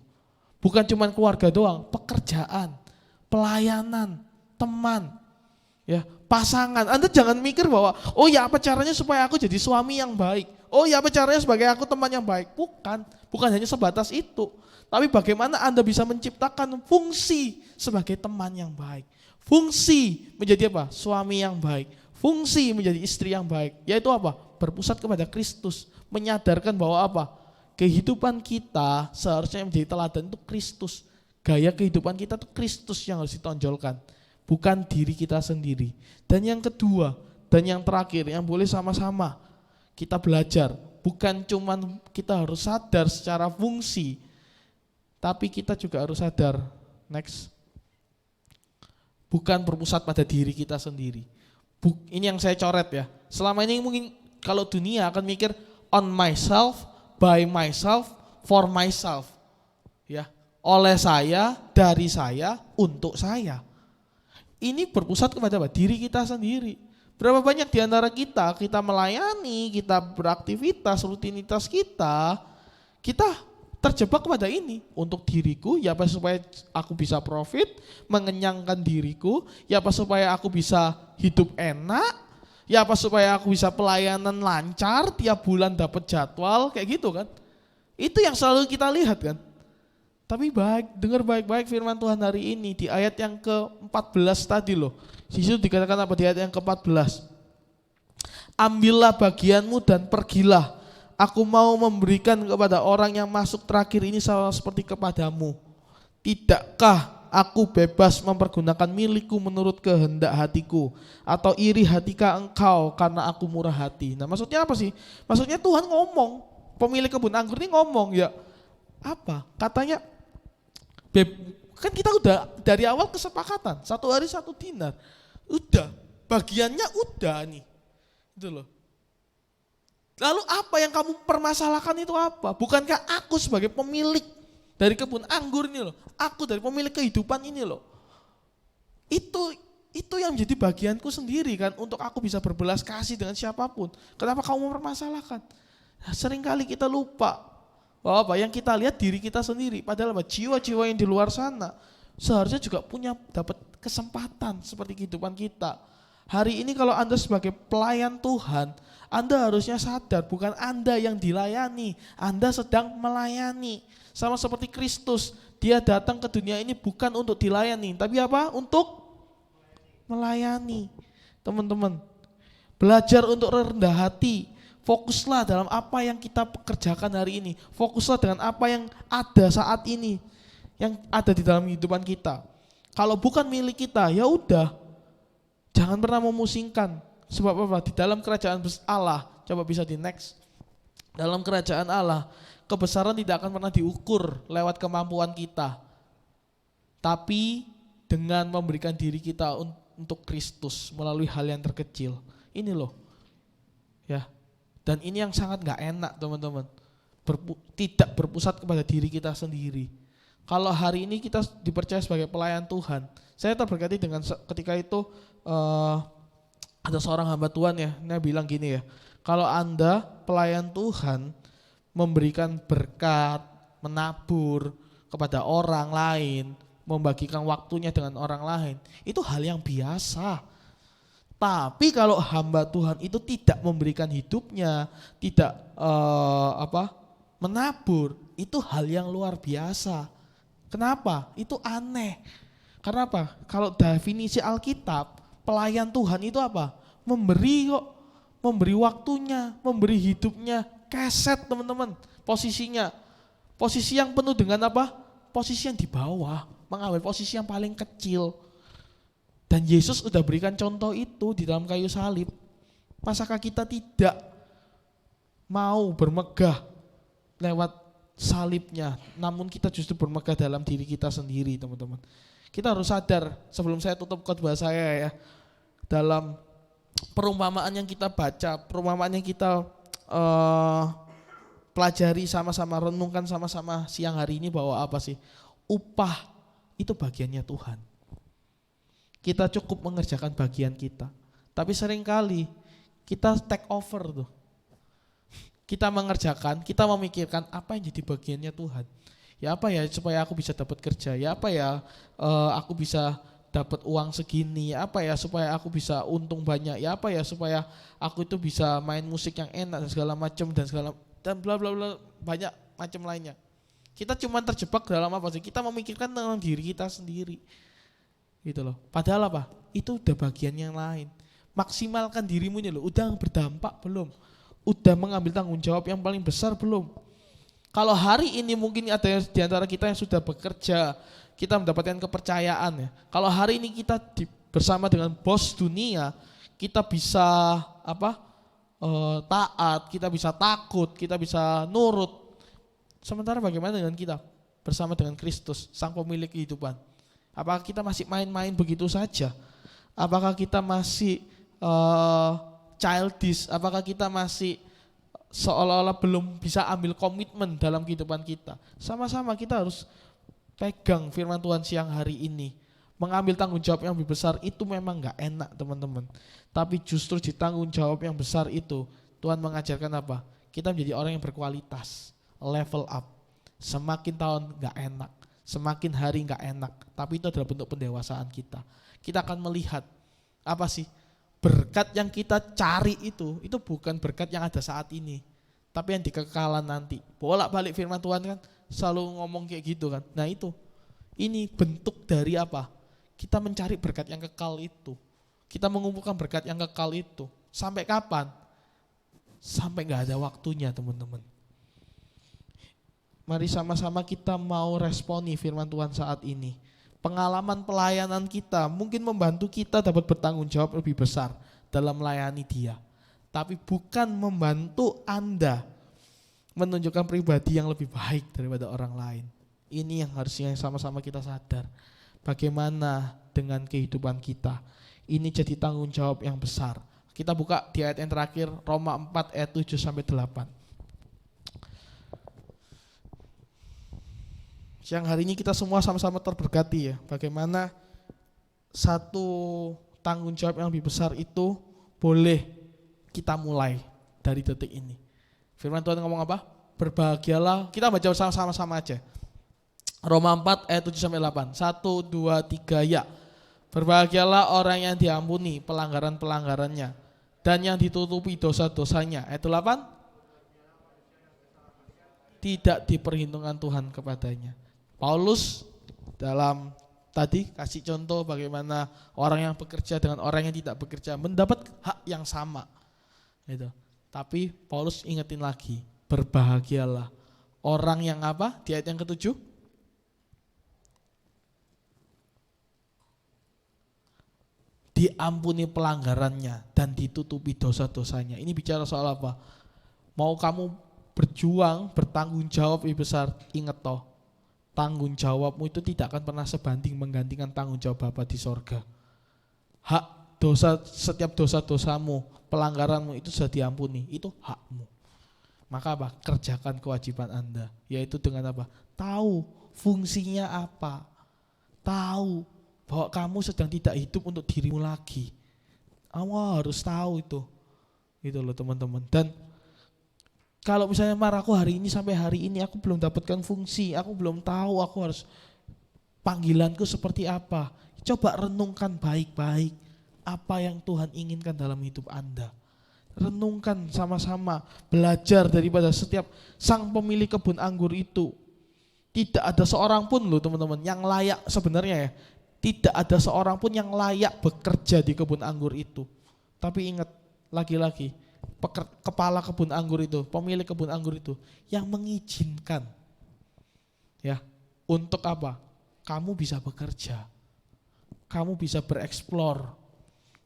Bukan cuma keluarga doang, pekerjaan, pelayanan, teman, ya, pasangan. Anda jangan mikir bahwa apa caranya supaya aku jadi suami yang baik. Apa caranya sebagai aku teman yang baik. Bukan hanya sebatas itu. Tapi bagaimana Anda bisa menciptakan fungsi sebagai teman yang baik. Fungsi menjadi apa? Suami yang baik. Fungsi menjadi istri yang baik. Yaitu apa? Berpusat kepada Kristus. Menyadarkan bahwa apa? Kehidupan kita seharusnya menjadi teladan untuk Kristus. Gaya kehidupan kita itu Kristus yang harus ditonjolkan. Bukan diri kita sendiri. Dan yang kedua, dan yang terakhir, yang boleh sama-sama kita belajar. Bukan cuman kita harus sadar secara fungsi, tapi kita juga harus sadar, bukan berpusat pada diri kita sendiri. Ini yang saya coret ya. Selama ini mungkin kalau dunia akan mikir on myself, by myself, for myself. Ya, oleh saya, dari saya, untuk saya. Ini berpusat kepada apa? Diri kita sendiri. Berapa banyak di antara kita melayani, kita beraktivitas, rutinitas kita terjebak kepada ini. Untuk diriku, ya apa supaya aku bisa profit, mengenyangkan diriku, ya apa supaya aku bisa hidup enak, ya apa supaya aku bisa pelayanan lancar, tiap bulan dapat jadwal, kayak gitu kan. Itu yang selalu kita lihat kan. Tapi dengar baik-baik firman Tuhan hari ini di ayat yang ke-14 tadi loh. Di situ dikatakan apa di ayat yang ke-14? Ambillah bagianmu dan pergilah. Aku mau memberikan kepada orang yang masuk terakhir ini sama seperti kepadamu. Tidakkah aku bebas mempergunakan milikku menurut kehendak hatiku? Atau iri hatikah engkau karena aku murah hati? Nah maksudnya apa sih? Maksudnya Tuhan ngomong, pemilik kebun anggur ini ngomong ya apa? Katanya kan kita udah dari awal kesepakatan 1 hari 1 dinar, udah bagiannya udah nih, itu loh. Lalu apa yang kamu permasalahkan itu apa? Bukankah aku sebagai pemilik dari kebun anggur ini loh, aku dari pemilik kehidupan ini loh, itu yang menjadi bagianku sendiri kan, untuk aku bisa berbelas kasih dengan siapapun. Kenapa kamu mempermasalahkan? Nah, seringkali kita lupa bahwa apa yang kita lihat diri kita sendiri, padahal apa jiwa-jiwa yang di luar sana seharusnya juga punya dapat kesempatan seperti kehidupan kita. Hari ini kalau Anda sebagai pelayan Tuhan, Anda harusnya sadar bukan Anda yang dilayani, Anda sedang melayani. Sama seperti Kristus, Dia datang ke dunia ini bukan untuk dilayani, tapi apa? Untuk melayani. Teman-teman, belajar untuk rendah hati. Fokuslah dalam apa yang kita kerjakan hari ini. Fokuslah dengan apa yang ada saat ini, yang ada di dalam kehidupan kita. Kalau bukan milik kita, ya udah, jangan pernah memusingkan. Sebab apa? Di dalam kerajaan Allah, coba bisa di next. Dalam kerajaan Allah, kebesaran tidak akan pernah diukur lewat kemampuan kita, tapi dengan memberikan diri kita untuk Kristus melalui hal yang terkecil. Ini loh, ya. Dan ini yang sangat gak enak teman-teman, tidak berpusat kepada diri kita sendiri. Kalau hari ini kita dipercaya sebagai pelayan Tuhan, saya terberkati dengan ketika itu ada seorang hamba Tuhan ya, dia bilang gini ya, kalau Anda pelayan Tuhan, memberikan berkat, menabur kepada orang lain, membagikan waktunya dengan orang lain, itu hal yang biasa. Tapi kalau hamba Tuhan itu tidak memberikan hidupnya, tidak menabur, itu hal yang luar biasa. Kenapa? Itu aneh. Karena apa? Kalau definisi Alkitab, pelayan Tuhan itu apa? Memberi kok, memberi waktunya, memberi hidupnya, keset teman-teman, posisinya. Posisi yang penuh dengan apa? Posisi yang di bawah, mengambil posisi yang paling kecil. Dan Yesus sudah berikan contoh itu di dalam kayu salib. Masakah kita tidak mau bermegah lewat salibnya, namun kita justru bermegah dalam diri kita sendiri teman-teman. Kita harus sadar, sebelum saya tutup khotbah saya ya, dalam perumpamaan yang kita baca, perumpamaan yang kita pelajari sama-sama, renungkan sama-sama siang hari ini bahwa apa sih? Upah itu bagiannya Tuhan. Kita cukup mengerjakan bagian kita. Tapi seringkali kita take over tuh. Kita mengerjakan, kita memikirkan apa yang jadi bagiannya Tuhan. Ya apa ya supaya aku bisa dapat kerja, ya apa ya aku bisa dapat uang segini, ya apa ya supaya aku bisa untung banyak, ya apa ya supaya aku itu bisa main musik yang enak dan segala macam dan bla bla bla banyak macam lainnya. Kita cuma terjebak dalam apa sih? Kita memikirkan tentang diri kita sendiri. Gitu loh. Padahal apa? Itu udah bagian yang lain. Maksimalkan dirimu nih loh, udah berdampak belum? Udah mengambil tanggung jawab yang paling besar belum? Kalau hari ini mungkin ada yang di antara kita yang sudah bekerja, kita mendapatkan kepercayaan ya. Kalau hari ini kita bersama dengan bos dunia, kita bisa taat, kita bisa takut, kita bisa nurut. Sementara bagaimana dengan kita bersama dengan Kristus, Sang Pemilik kehidupan? Apakah kita masih main-main begitu saja? Apakah kita masih childish? Apakah kita masih seolah-olah belum bisa ambil komitmen dalam kehidupan kita? Sama-sama kita harus pegang firman Tuhan siang hari ini. Mengambil tanggung jawab yang lebih besar itu memang gak enak teman-teman. Tapi justru di tanggung jawab yang besar itu Tuhan mengajarkan apa? Kita menjadi orang yang berkualitas, level up. Semakin tahun gak enak, semakin hari gak enak. Tapi itu adalah bentuk pendewasaan kita. Kita akan melihat apa sih? Berkat yang kita cari itu bukan berkat yang ada saat ini, tapi yang di kekekalan nanti. Bolak-balik firman Tuhan kan selalu ngomong kayak gitu kan. Nah itu, ini bentuk dari apa? Kita mencari berkat yang kekal itu. Kita mengumpulkan berkat yang kekal itu. Sampai kapan? Sampai gak ada waktunya teman-teman. Mari sama-sama kita mau responi firman Tuhan saat ini. Pengalaman pelayanan kita mungkin membantu kita dapat bertanggung jawab lebih besar dalam melayani Dia. Tapi bukan membantu Anda menunjukkan pribadi yang lebih baik daripada orang lain. Ini yang harusnya sama-sama kita sadar. Bagaimana dengan kehidupan kita? Ini jadi tanggung jawab yang besar. Kita buka di ayat yang terakhir, Roma 4 ayat 7-8. Siang hari ini kita semua sama-sama terberkati ya. Bagaimana satu tanggung jawab yang lebih besar itu boleh kita mulai dari detik ini. Firman Tuhan ngomong apa? Berbahagialah. Kita baca sama-sama aja. Roma 4 ayat 7-8. 1, 2, 3 ya. Berbahagialah orang yang diampuni pelanggaran-pelanggarannya dan yang ditutupi dosa-dosanya. Ayat 8. Tidak diperhitungkan Tuhan kepadanya. Paulus dalam tadi kasih contoh bagaimana orang yang bekerja dengan orang yang tidak bekerja mendapat hak yang sama. Gitu. Tapi Paulus ingetin lagi, berbahagialah orang yang apa? Di ayat yang ke-7. Diampuni pelanggarannya dan ditutupi dosa-dosanya. Ini bicara soal apa? Mau kamu berjuang, bertanggung jawab lebih besar, ingat toh. Tanggung jawabmu itu tidak akan pernah sebanding menggantikan tanggung jawab Bapa di sorga. Hak dosa, setiap dosa-dosamu, pelanggaranmu itu sudah diampuni, itu hakmu. Maka apa? Kerjakan kewajiban Anda, yaitu dengan apa? Tahu fungsinya apa, tahu bahwa kamu sedang tidak hidup untuk dirimu lagi. Kamu harus tahu itu loh teman-teman. Dan kalau misalnya marahku hari ini sampai hari ini aku belum dapatkan fungsi, aku belum tahu aku harus panggilanku seperti apa. Coba renungkan baik-baik apa yang Tuhan inginkan dalam hidup Anda. Renungkan sama-sama, belajar daripada setiap sang pemilik kebun anggur itu. Tidak ada seorang pun loh teman-teman yang layak sebenarnya ya. Tidak ada seorang pun yang layak bekerja di kebun anggur itu. Tapi ingat lagi-lagi, kepala kebun anggur itu, pemilik kebun anggur itu yang mengizinkan ya untuk apa? Kamu bisa bekerja, kamu bisa bereksplor,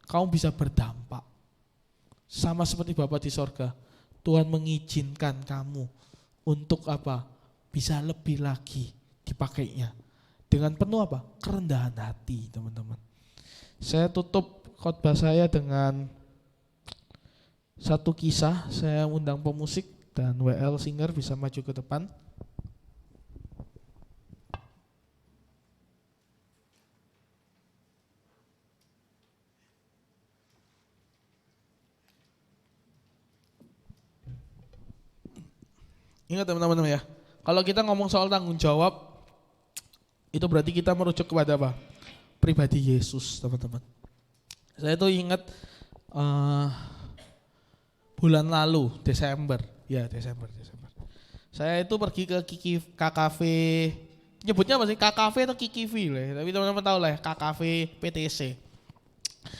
kamu bisa berdampak. Sama seperti Bapa di sorga, Tuhan mengizinkan kamu untuk apa? Bisa lebih lagi dipakainya dengan penuh apa? Kerendahan hati, teman-teman. Saya tutup khotbah saya dengan satu kisah. Saya undang pemusik dan WL Singer bisa maju ke depan. Ingat teman-teman ya, kalau kita ngomong soal tanggung jawab, itu berarti kita merujuk kepada apa? Pribadi Yesus, teman-teman. Saya tuh ingat bulan lalu, Desember. Saya itu pergi ke KKV, nyebutnya apa sih? KKV atau KKV lah, tapi teman-teman tahu lah ya, KKV PTC.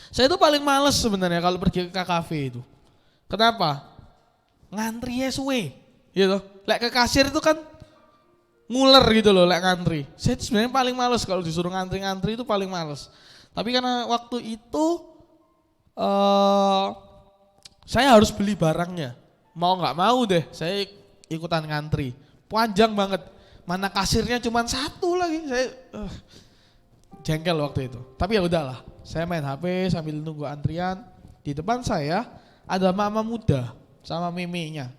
Saya itu paling males sebenarnya kalau pergi ke KKV itu. Kenapa? Ngantri suwe. Gitu. Lek ke kasir itu kan nguler gitu loh lek ngantri. Saya itu sebenarnya paling males kalau disuruh ngantri-ngantri itu paling males. Tapi karena waktu itu saya harus beli barangnya. Mau nggak mau deh saya ikutan ngantri. Panjang banget. Mana kasirnya cuma satu lagi. Saya jengkel waktu itu. Tapi ya udahlah. Saya main HP sambil nunggu antrian. Di depan saya ada mama muda sama memenya.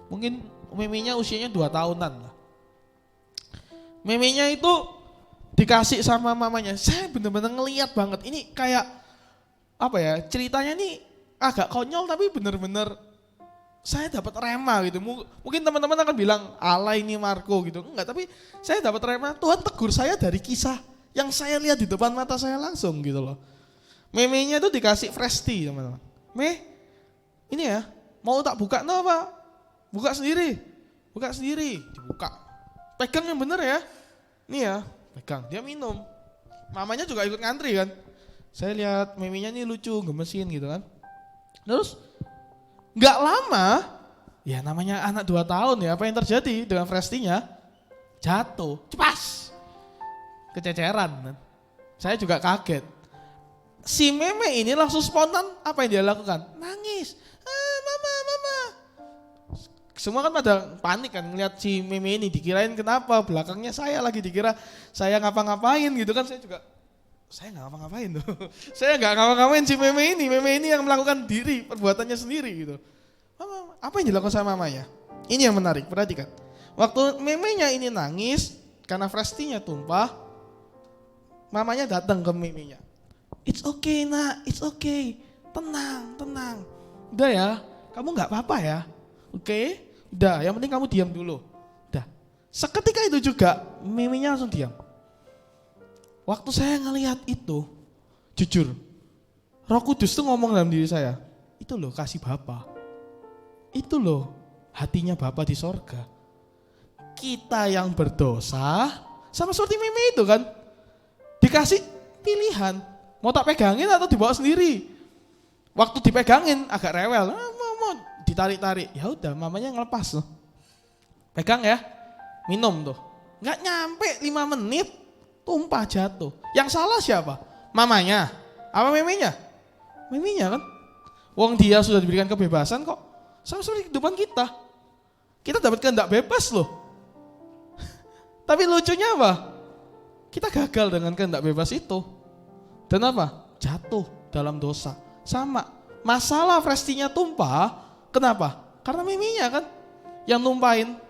Mungkin memenya usianya 2 tahunan lah. Memenya itu dikasih sama mamanya. Saya bener-bener ngeliat banget. Ini kayak apa ya? Ceritanya nih agak konyol tapi bener-bener saya dapat rema gitu. Mungkin teman-teman akan bilang alay ini Marco gitu. Enggak, tapi saya dapat rema. Tuhan tegur saya dari kisah yang saya lihat di depan mata saya langsung gitu loh. Memenya itu dikasih fresh tea, teman-teman. Ini ya, mau tak buka no apa? Buka sendiri, dibuka. Pegang yang bener ya. Nih ya, pegang. Dia minum. Mamanya juga ikut ngantri kan. Saya lihat memenya nih lucu, gemesin gitu kan. Terus nggak lama, ya namanya anak 2 tahun ya, apa yang terjadi dengan fresh tea-nya? Jatuh, cepas. Kececeran. Saya juga kaget. Si meme ini langsung spontan, apa yang dia lakukan? Nangis. Mama. Semua kan pada panik kan ngeliat si meme ini, dikirain kenapa, belakangnya saya lagi dikira saya ngapa-ngapain gitu kan. Saya nggak ngapa-ngapain tuh. Saya nggak ngapa-ngapain si meme ini yang melakukan perbuatannya sendiri gitu. Mama, apa yang dilakukan sama mamanya? Ini yang menarik, perhatikan. Waktu memenya ini nangis karena fresh tea-nya tumpah, mamanya datang ke memenya. It's okay nak, it's okay, tenang. Udah ya, kamu nggak apa-apa ya, oke? Udah, yang penting kamu diam dulu. Udah. Seketika itu juga memenya langsung diam. Waktu saya ngelihat itu, jujur, Roh Kudus tuh ngomong dalam diri saya, itu loh kasih Bapa. Itu loh hatinya Bapa di sorga. Kita yang berdosa, sama seperti meme itu kan, dikasih pilihan, mau tak pegangin atau dibawa sendiri. Waktu dipegangin agak rewel, mau ditarik-tarik, ya udah mamanya ngelepas loh. Pegang ya, minum tuh. Nggak nyampe 5 menit, tumpah jatuh. Yang salah siapa? Mamanya? Apa memenya? Memenya kan. Wong dia sudah diberikan kebebasan kok. Sama seperti kehidupan kita. Kita dapat kehendak bebas loh. Tapi lucunya apa? Kita gagal dengan kehendak bebas itu. Dan apa? Jatuh dalam dosa. Sama. Masalah fresh tea-nya tumpah. Kenapa? Karena memenya kan yang numpahin.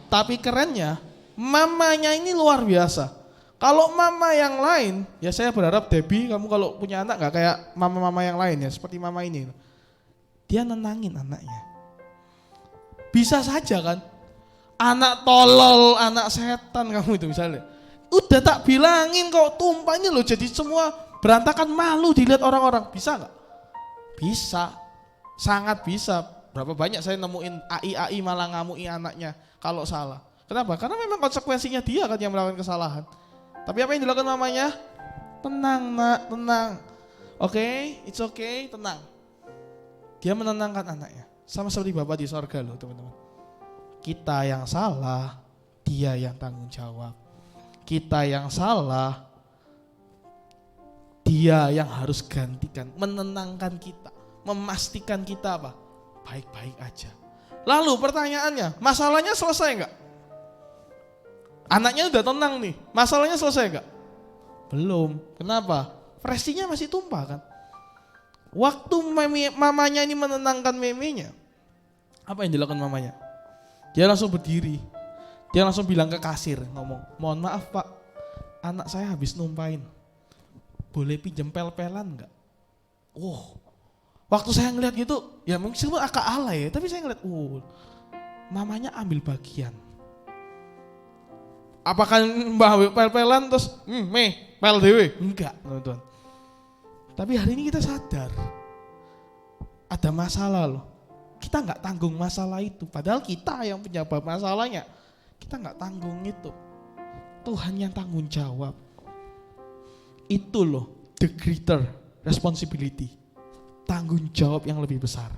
Tapi kerennya, mamanya ini luar biasa. Kalau mama yang lain, ya saya berharap Debbie, kamu kalau punya anak gak kayak mama-mama yang lain ya, seperti mama ini. Dia nenangin anaknya. Bisa saja kan, anak tolol, anak setan kamu itu misalnya. Udah tak bilangin kok tumpah ini loh, jadi semua berantakan, malu dilihat orang-orang. Bisa gak? Bisa, sangat bisa. Berapa banyak saya nemuin AI malah ngamui anaknya kalau salah. Kenapa? Karena memang konsekuensinya dia kan yang melakukan kesalahan. Tapi apa yang dilakukan mamanya? Tenang nak, tenang. Oke, it's okay, tenang. Dia menenangkan anaknya. Sama seperti Bapa di sorga loh teman-teman. Kita yang salah, dia yang tanggung jawab. Kita yang salah, dia yang harus gantikan. Menenangkan kita, memastikan kita apa? Baik-baik aja. Lalu pertanyaannya, masalahnya selesai enggak? Anaknya udah tenang nih, masalahnya selesai gak? Belum. Kenapa? Presinya masih tumpah kan. Waktu mamanya ini menenangkan memenya, apa yang dilakukan mamanya? Dia langsung berdiri. Dia langsung bilang ke kasir, ngomong, mohon maaf pak, anak saya habis numpain. Boleh pinjam pel-pelan gak? Waktu saya ngeliat gitu, ya mungkin agak alay ya, tapi saya ngeliat, mamanya ambil bagian. Apakah mbah pel-pelan terus, pel dewe? Enggak, teman-teman. Tapi hari ini kita sadar, ada masalah loh. Kita nggak tanggung masalah itu, padahal kita yang penyebab masalahnya. Kita nggak tanggung itu. Tuhan yang tanggung jawab. Itu loh, the greater responsibility. Tanggung jawab yang lebih besar.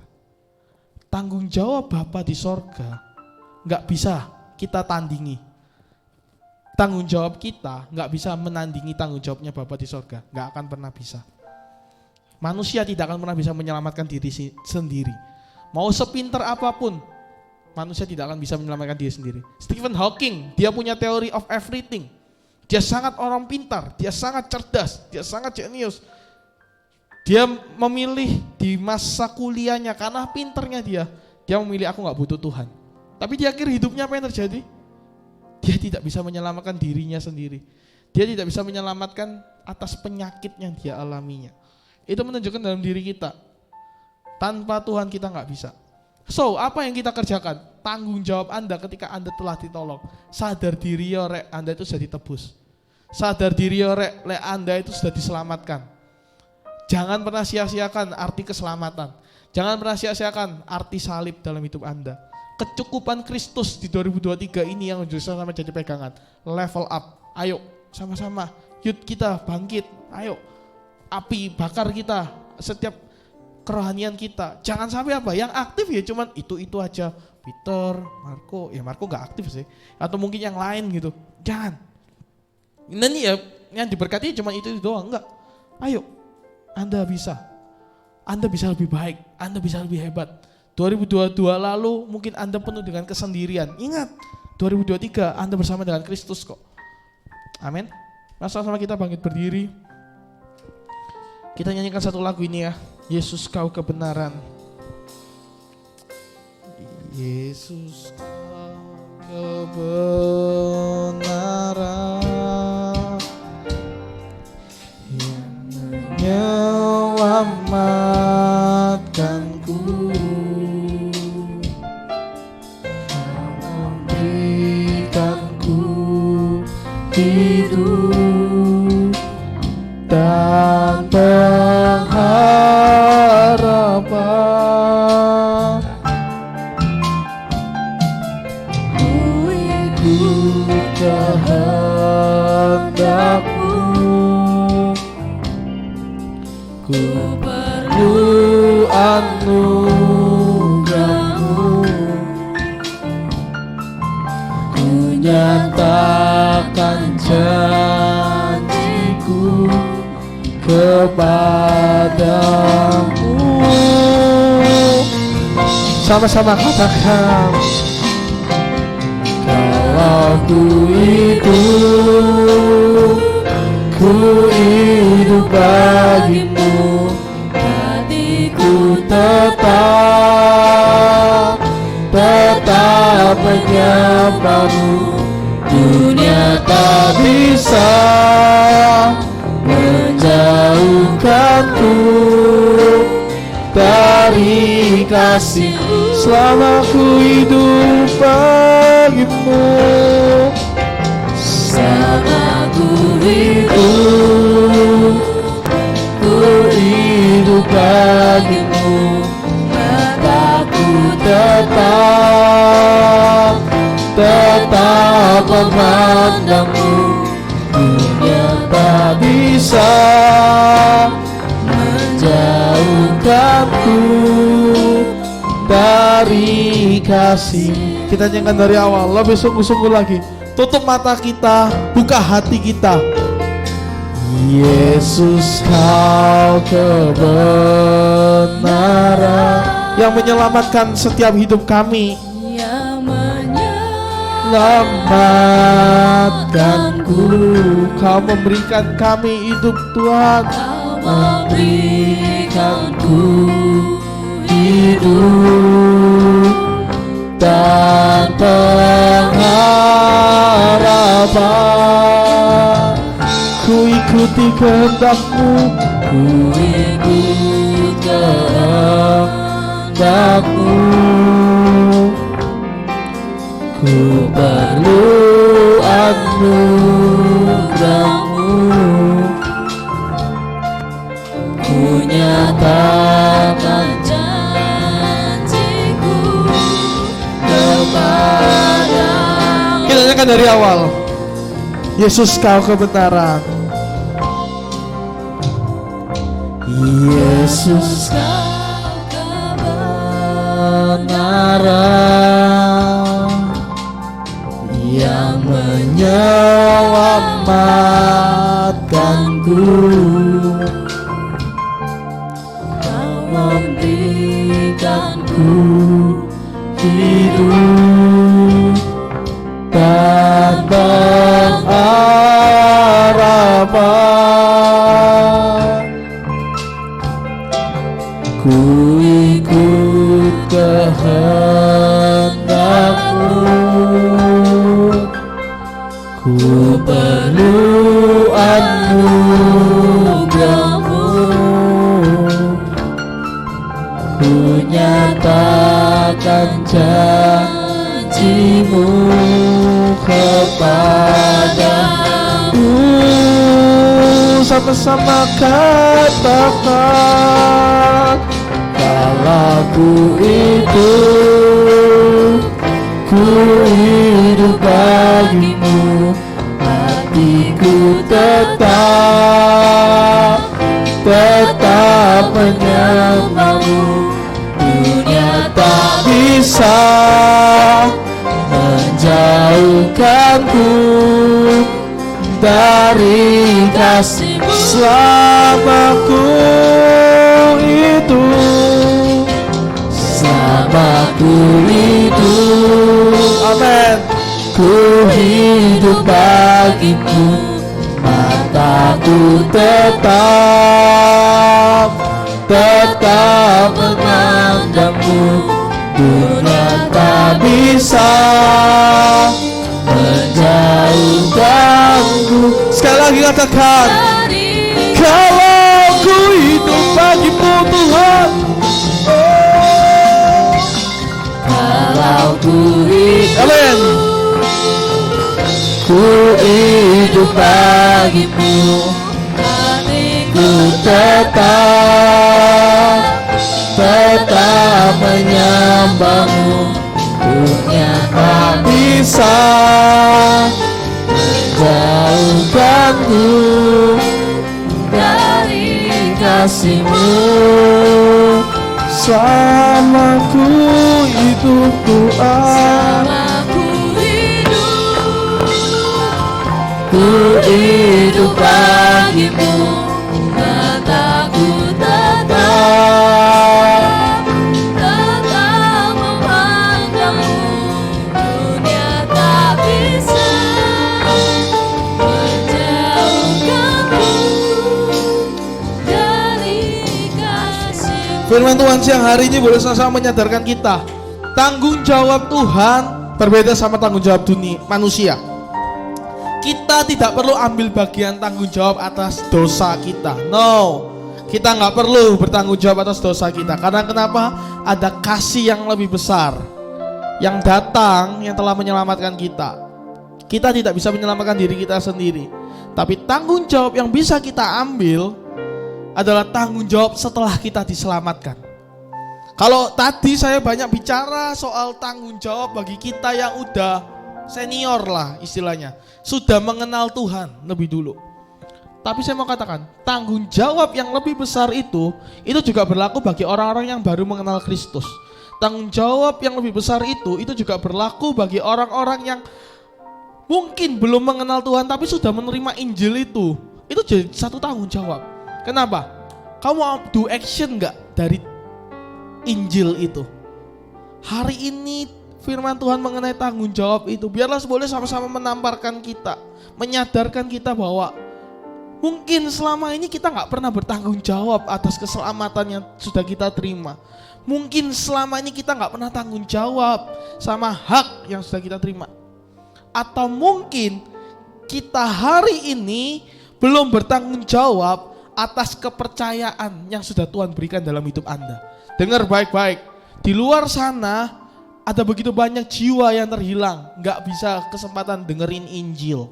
Tanggung jawab Bapa di sorga nggak bisa kita tandingi. Tanggung jawab kita nggak bisa menandingi tanggung jawabnya Bapa di sorga, nggak akan pernah bisa. Manusia tidak akan pernah bisa menyelamatkan diri sendiri. Mau sepinter apapun, manusia tidak akan bisa menyelamatkan diri sendiri. Stephen Hawking, dia punya teori of everything. Dia sangat orang pintar, dia sangat cerdas, dia sangat jenius. Dia memilih di masa kuliahnya karena pinternya dia memilih aku nggak butuh Tuhan. Tapi di akhir hidupnya apa yang terjadi? Dia tidak bisa menyelamatkan dirinya sendiri. Dia tidak bisa menyelamatkan atas penyakit yang dia alaminya. Itu menunjukkan dalam diri kita, tanpa Tuhan kita nggak bisa. So, apa yang kita kerjakan? Tanggung jawab Anda ketika Anda telah ditolong. Sadar diri rek, Anda itu sudah ditebus. Sadar diri rek, Anda itu sudah diselamatkan. Jangan pernah sia-siakan arti keselamatan. Jangan pernah sia-siakan arti salib dalam hidup Anda. Kecukupan Kristus di 2023 ini yang sama jadi pegangan. Level up. Ayo sama-sama. Yuk kita bangkit. Ayo. Api bakar kita. Setiap kerohanian kita. Jangan sampai apa? Yang aktif ya cuman itu aja. Peter, Marco. Ya Marco gak aktif sih. Atau mungkin yang lain gitu. Jangan. Ini ya yang diberkati cuma itu doang. Enggak. Ayo. Anda bisa. Anda bisa lebih baik. Anda bisa lebih hebat. 2022 lalu mungkin Anda penuh dengan kesendirian. Ingat, 2023 Anda bersama dengan Kristus kok. Amin. Sama-sama kita bangkit berdiri. Kita nyanyikan satu lagu ini ya. Yesus kau kebenaran. Yesus kau kebenaran yang menyelamatkanku. Hidup dan pengharapan, ku ikut kehendakmu, ku perlu anugerahmu, ku nyatakan janjiku kepadamu. Sama-sama katakan, kalau ku hidup bagimu, hatiku tetap menyembahmu. Dunia tak bisa menjauhkanku dari kasih, selama ku hidup bagimu. Selama ku hidup bagimu, mataku tetap memandangmu. Dunia tak bisa menjauhkanku dari kasih. Kita nyanyikan dari awal, lebih sungguh-sungguh lagi. Tutup mata kita, buka hati kita. Yesus kau kebenaran yang menyelamatkan setiap hidup kami. selamatkanku. Kau memberikan kami hidup Tuhan. Kau memberikanku Hidup dan pengharapan. Ku ikuti kehendak-Mu, ku ikut kehendak-Mu. Ku perlu anugerah-Mu. Ku nyatakan janjiku kepada. Kita nyanyikan dari awal. Yesus, Kau kebenaran. Yesus, Kau kebenaran yang menyelamatkanku. Kau memberikanku Hidup dan pengharapan. Ku ikut kehendak-Mu. Ku perlu anugerah-Mu. Ku nyatakan janji-Mu kepadaku. Sama-sama katakan, kalau ku hidup bagi-Mu, hatiku tetap menyembah-Mu. Dunia tak bisa menjauhkanku dari kasih-Mu. Selama ku hidup, amin, ku hidup bagi-Mu. Mataku tetap memandang-Mu. Dunia tak bisa menjauhkanku. Sekali lagi katakan, kalau ku hidup bagi-Mu Tuhan. Kalau ku hidup, amin, ku hidup bagi-Mu. Hatiku tetap menyembah-Mu. Dunia tak bisa menjauhkanku dari kasih-Mu. Selama ku hidup Tuhan, ku hidup bagi-Mu. Mataku tetap memandang-Mu. Dunia tak bisa menjauhkanku dari kasih-Mu. Firman Tuhan siang hari ini boleh sama-sama menyadarkan kita, tanggung jawab Tuhan berbeda sama tanggung jawab dunia manusia. Kita tidak perlu ambil bagian tanggung jawab atas dosa kita. No, kita nggak perlu bertanggung jawab atas dosa kita. Karena kenapa? Ada kasih yang lebih besar yang datang, yang telah menyelamatkan kita. Kita tidak bisa menyelamatkan diri kita sendiri. Tapi tanggung jawab yang bisa kita ambil adalah tanggung jawab setelah kita diselamatkan. Kalau tadi saya banyak bicara soal tanggung jawab bagi kita yang udah senior lah istilahnya, sudah mengenal Tuhan lebih dulu. Tapi saya mau katakan, tanggung jawab yang lebih besar itu juga berlaku bagi orang-orang yang baru mengenal Kristus. Tanggung jawab yang lebih besar itu juga berlaku bagi orang-orang yang mungkin belum mengenal Tuhan tapi sudah menerima Injil itu. Itu jadi satu tanggung jawab. Kenapa? Kamu mau do action gak dari Injil itu? Hari ini firman Tuhan mengenai tanggung jawab itu. Biarlah boleh sama-sama menamparkan kita, menyadarkan kita bahwa mungkin selama ini kita gak pernah bertanggung jawab atas keselamatan yang sudah kita terima. Mungkin selama ini kita gak pernah tanggung jawab sama hak yang sudah kita terima. Atau mungkin kita hari ini belum bertanggung jawab atas kepercayaan yang sudah Tuhan berikan dalam hidup Anda. Dengar baik-baik, di luar sana ada begitu banyak jiwa yang terhilang, gak bisa kesempatan dengerin Injil.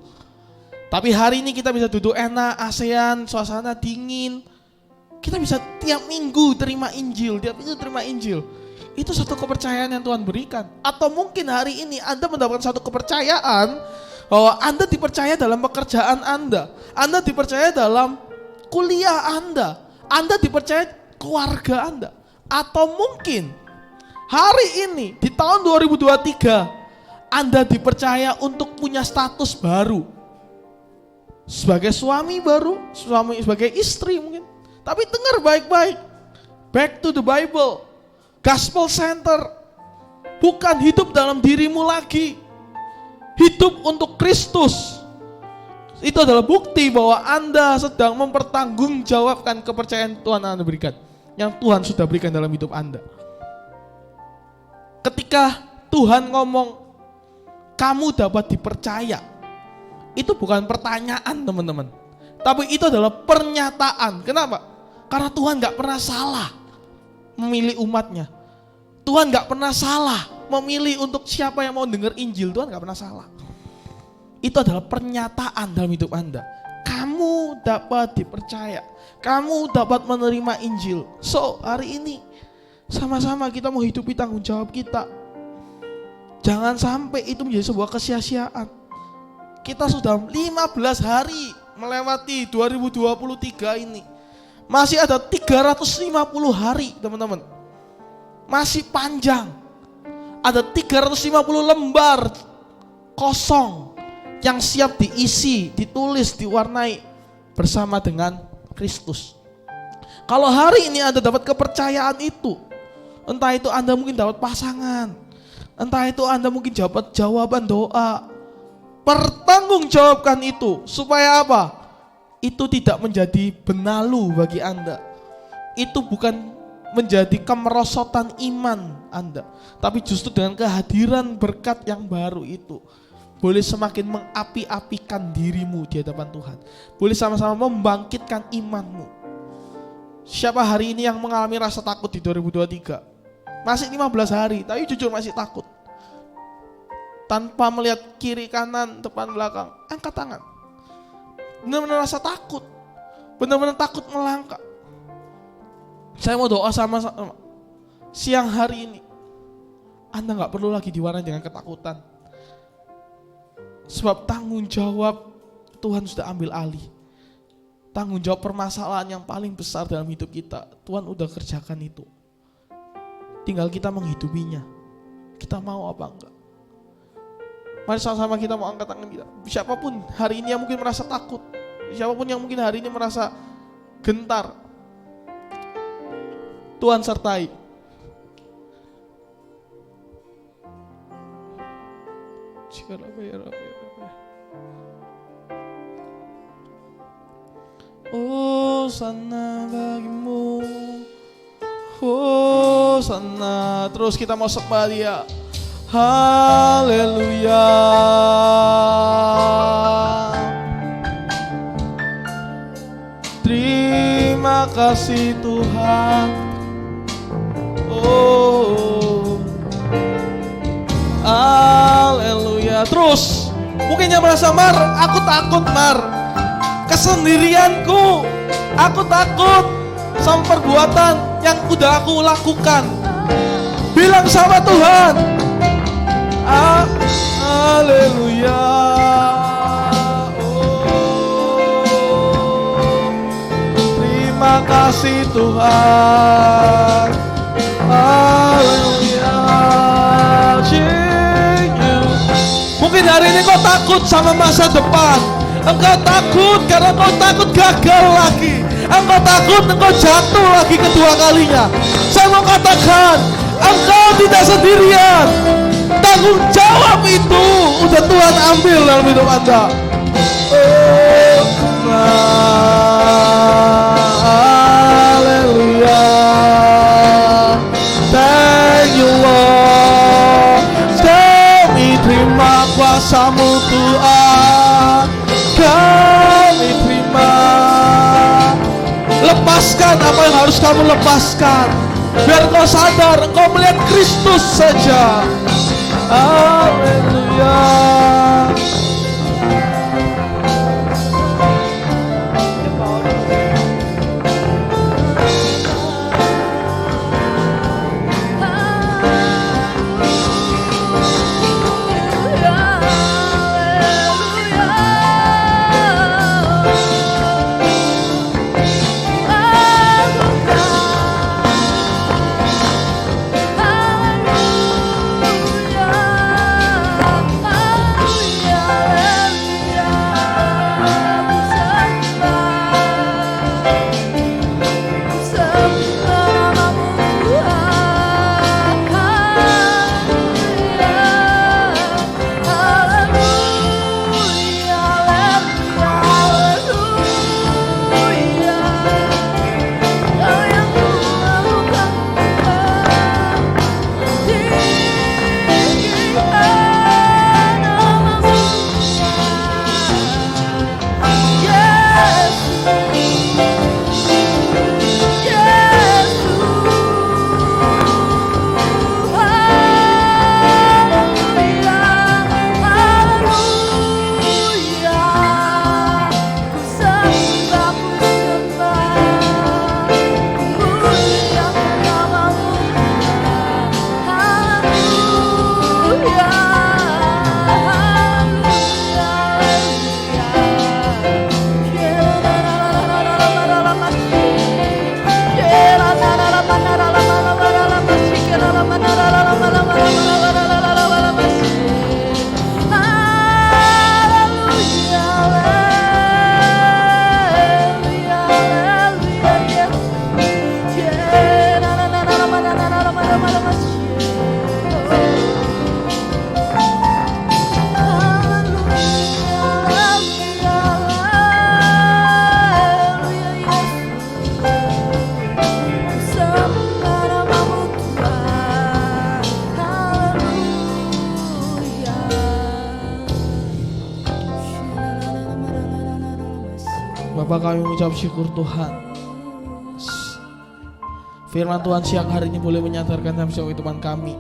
Tapi hari ini kita bisa duduk enak, ASEAN, suasana dingin. Kita bisa tiap minggu terima Injil, tiap minggu terima Injil. Itu satu kepercayaan yang Tuhan berikan. Atau mungkin hari ini Anda mendapatkan satu kepercayaan bahwa Anda dipercaya dalam pekerjaan Anda dipercaya dalam kuliah Anda dipercaya keluarga Anda. Atau mungkin hari ini di tahun 2023 Anda dipercaya untuk punya status baru. Sebagai suami baru, sebagai istri mungkin. Tapi dengar baik-baik. Back to the Bible. Gospel center. Bukan hidup dalam dirimu lagi. Hidup untuk Kristus. Itu adalah bukti bahwa Anda sedang mempertanggungjawabkan kepercayaan Tuhan yang Anda berikan. Yang Tuhan sudah berikan dalam hidup Anda. Ketika Tuhan ngomong, kamu dapat dipercaya. Itu bukan pertanyaan teman-teman. Tapi itu adalah pernyataan. Kenapa? Karena Tuhan gak pernah salah memilih umatnya. Tuhan gak pernah salah memilih untuk siapa yang mau dengar Injil. Tuhan gak pernah salah. Itu adalah pernyataan dalam hidup Anda. Kamu dapat dipercaya. Kamu dapat menerima Injil. So hari ini sama-sama kita mau hidupi tanggung jawab kita. Jangan sampai itu menjadi sebuah kesia-siaan. Kita sudah 15 hari melewati 2023 ini. Masih ada 350 hari teman-teman. Masih panjang. Ada 350 lembar kosong yang siap diisi, ditulis, diwarnai bersama dengan Kristus. Kalau hari ini Anda dapat kepercayaan itu, entah itu Anda mungkin dapat pasangan, entah itu Anda mungkin dapat jawaban doa, pertanggungjawabkan itu supaya apa? Itu tidak menjadi benalu bagi Anda. Itu bukan menjadi kemerosotan iman Anda, tapi justru dengan kehadiran berkat yang baru itu boleh semakin mengapi-apikan dirimu di hadapan Tuhan. Boleh sama-sama membangkitkan imanmu. Siapa hari ini yang mengalami rasa takut di 2023? Masih 15 hari, tapi jujur masih takut. Tanpa melihat kiri kanan, depan belakang, angkat tangan. Benar-benar rasa takut. Benar-benar takut melangkah. Saya mau doa sama-sama. Siang hari ini Anda gak perlu lagi diwarnai dengan ketakutan. Sebab tanggung jawab Tuhan sudah ambil alih. Tanggung jawab permasalahan yang paling besar dalam hidup kita, Tuhan udah kerjakan itu. Tinggal kita menghidupinya. Kita mau apa enggak? Mari sama-sama kita mau angkat tangan kita. Siapapun hari ini yang mungkin merasa takut, siapapun yang mungkin hari ini merasa gentar, Tuhan sertai. Oh sana bagimu, oh sana. Terus kita mau sembah Dia. Haleluya. Terima kasih Tuhan. Oh, haleluya. Terus mungkin yang merasa aku takut kesendirianku, aku takut sama perbuatan yang udah aku lakukan. Bilang sama Tuhan, haleluya. Oh, terima kasih Tuhan. Haleluya. Mungkin hari ini kau takut sama masa depan. Engkau takut karena kau takut gagal lagi. Engkau takut engkau jatuh lagi kedua kalinya. Saya mau katakan, engkau tidak sendirian. Tanggung jawab itu udah Tuhan ambil dalam hidup Anda. Oh, haleluya. Thank you Lord. Kami terima kuasa-Mu Tuhan. Kami terima. Lepaskan apa yang harus kamu lepaskan. Biar kau sadar, engkau melihat Kristus saja. Haleluya. Bapak, kami mengucap syukur Tuhan. Firman Tuhan siang hari ini boleh menyadarkan dalam setiap kehidupan kami.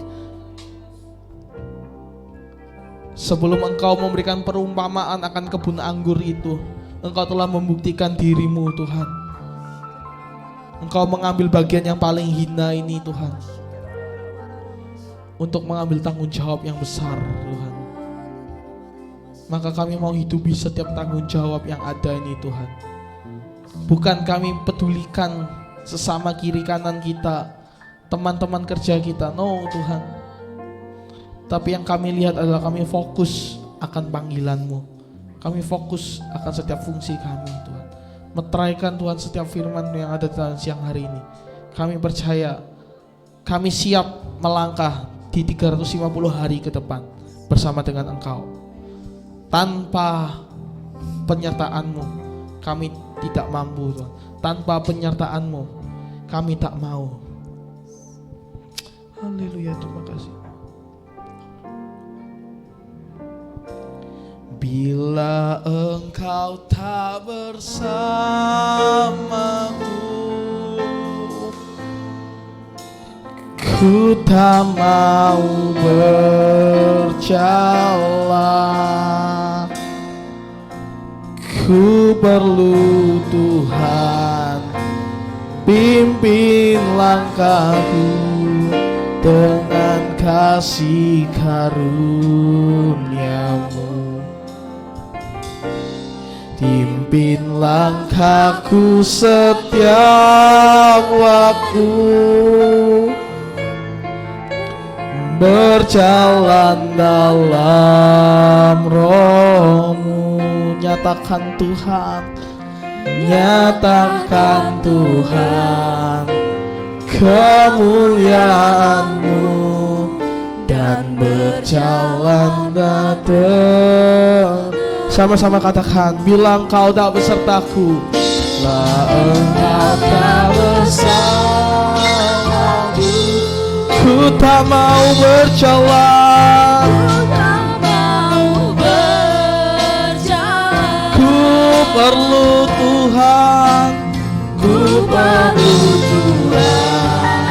Sebelum Engkau memberikan perumpamaan akan kebun anggur itu, Engkau telah membuktikan diri-Mu Tuhan. Engkau mengambil bagian yang paling hina ini Tuhan, untuk mengambil tanggung jawab yang besar Tuhan. Maka kami mau hidupi setiap tanggung jawab yang ada ini Tuhan. Bukan kami pedulikan sesama kiri kanan kita, teman-teman kerja kita, no Tuhan. Tapi yang kami lihat adalah kami fokus akan panggilan-Mu. Kami fokus akan setiap fungsi kami Tuhan. Meteraikan Tuhan setiap firman yang ada dalam siang hari ini. Kami percaya kami siap melangkah di 350 hari ke depan bersama dengan Engkau. Tanpa penyertaan-Mu kami tidak mampu Tuhan. Tanpa penyertaan-Mu kami tak mau. Haleluya, terima kasih. Bila Engkau tak bersamaku, ku tak mau berjalan. Ku perlu Tuhan, pimpin langkahku dengan kasih karunia-Mu. Pimpin langkahku setiap waktu, berjalan dalam Roh-Mu. Nyatakan Tuhan, nyatakan Tuhan kemuliaan-Mu dan berjalan datang. Sama-sama katakan, bila engkau tak besertaku, lah engkau tak bersamaku. Ku tak mau berjalan, ku perlu Tuhan, ku perlu Tuhan.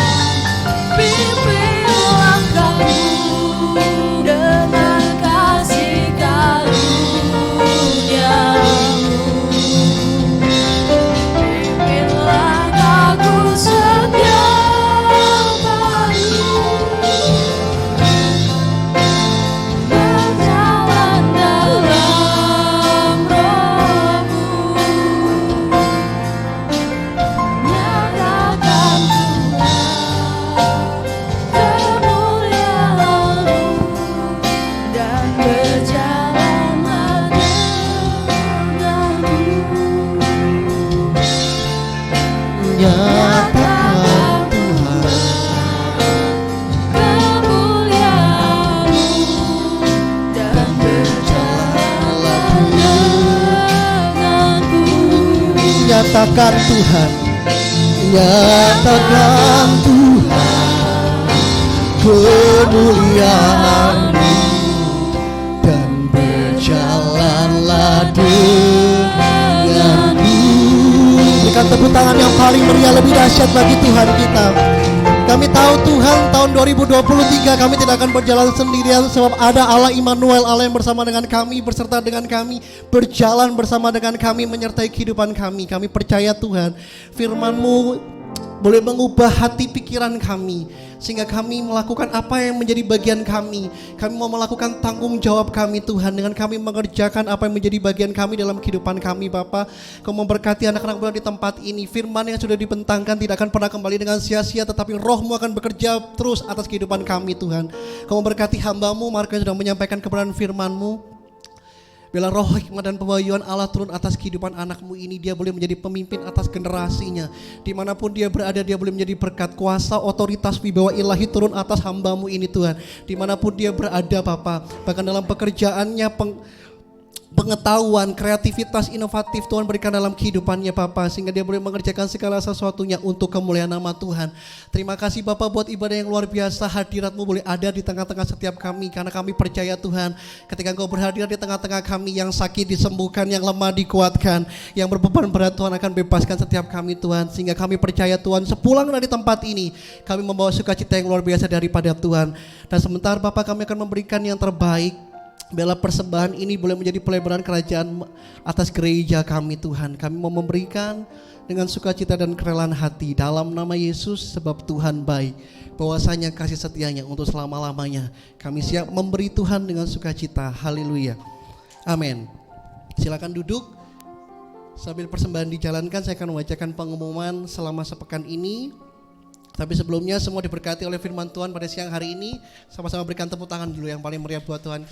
Pimpin langkahku dengan kasih karunia-Mu. Pimpin langkahku setiap hari, berjalan dalam Roh-Mu. Nyatakan kemuliaan-Mu dan berjalanlah denganku. Nyatakan Tuhan, Kemuliaan-Mu dan berjalanlah denganku. nyatakan Tuhan, nyatakan Tuhan kemuliaan-Mu dan berjalanlah denganku. Berikan tepuk tangan yang paling meriah lebih dahsyat bagi Tuhan kita. Kami tahu Tuhan, tahun 2023 kami tidak akan berjalan sendirian, sebab ada Allah Immanuel, Allah yang bersama dengan kami, berserta dengan kami, berjalan bersama dengan kami, menyertai kehidupan kami. Kami percaya Tuhan, firman-Mu boleh mengubah hati pikiran kami, sehingga kami melakukan apa yang menjadi bagian kami. Kami mau melakukan tanggung jawab kami Tuhan, dengan kami mengerjakan apa yang menjadi bagian kami dalam kehidupan kami Bapa. Kau memberkati anak-anak Bapa di tempat ini. Firman yang sudah dibentangkan tidak akan pernah kembali dengan sia-sia, tetapi Roh-Mu akan bekerja terus atas kehidupan kami Tuhan. Kau memberkati hamba-Mu Marco yang sudah menyampaikan kebenaran firman-Mu. Bila roh hikmat dan pewahyuan Allah turun atas kehidupan anakmu ini, dia boleh menjadi pemimpin atas generasinya. Dimanapun dia berada, dia boleh menjadi berkat, kuasa, otoritas, wibawa ilahi turun atas hambamu ini Tuhan. Dimanapun dia berada Bapa, bahkan dalam pekerjaannya, pengetahuan, kreativitas, inovatif Tuhan berikan dalam kehidupannya Bapa, sehingga dia boleh mengerjakan segala sesuatunya untuk kemuliaan nama Tuhan. Terima kasih Bapa buat ibadah yang luar biasa, hadirat-Mu boleh ada di tengah-tengah setiap kami, karena kami percaya Tuhan, ketika Engkau berhadir di tengah-tengah kami, yang sakit disembuhkan, yang lemah dikuatkan, yang berbeban berat Tuhan akan bebaskan setiap kami Tuhan, sehingga kami percaya Tuhan, sepulang dari tempat ini kami membawa sukacita yang luar biasa daripada Tuhan. Dan sebentar Bapa, kami akan memberikan yang terbaik. Biarlah persembahan ini boleh menjadi pelebaran kerajaan atas gereja kami Tuhan. Kami mau memberikan dengan sukacita dan kerelaan hati dalam nama Yesus, sebab Tuhan baik, bahwasanya kasih setianya untuk selama-lamanya. Kami siap memberi Tuhan dengan sukacita. Haleluya. Amin. Silakan duduk. Sambil persembahan dijalankan, saya akan membacakan pengumuman selama sepekan ini. Tapi sebelumnya semua diberkati oleh firman Tuhan pada siang hari ini. Sama-sama berikan tepuk tangan dulu yang paling meriah buat Tuhan.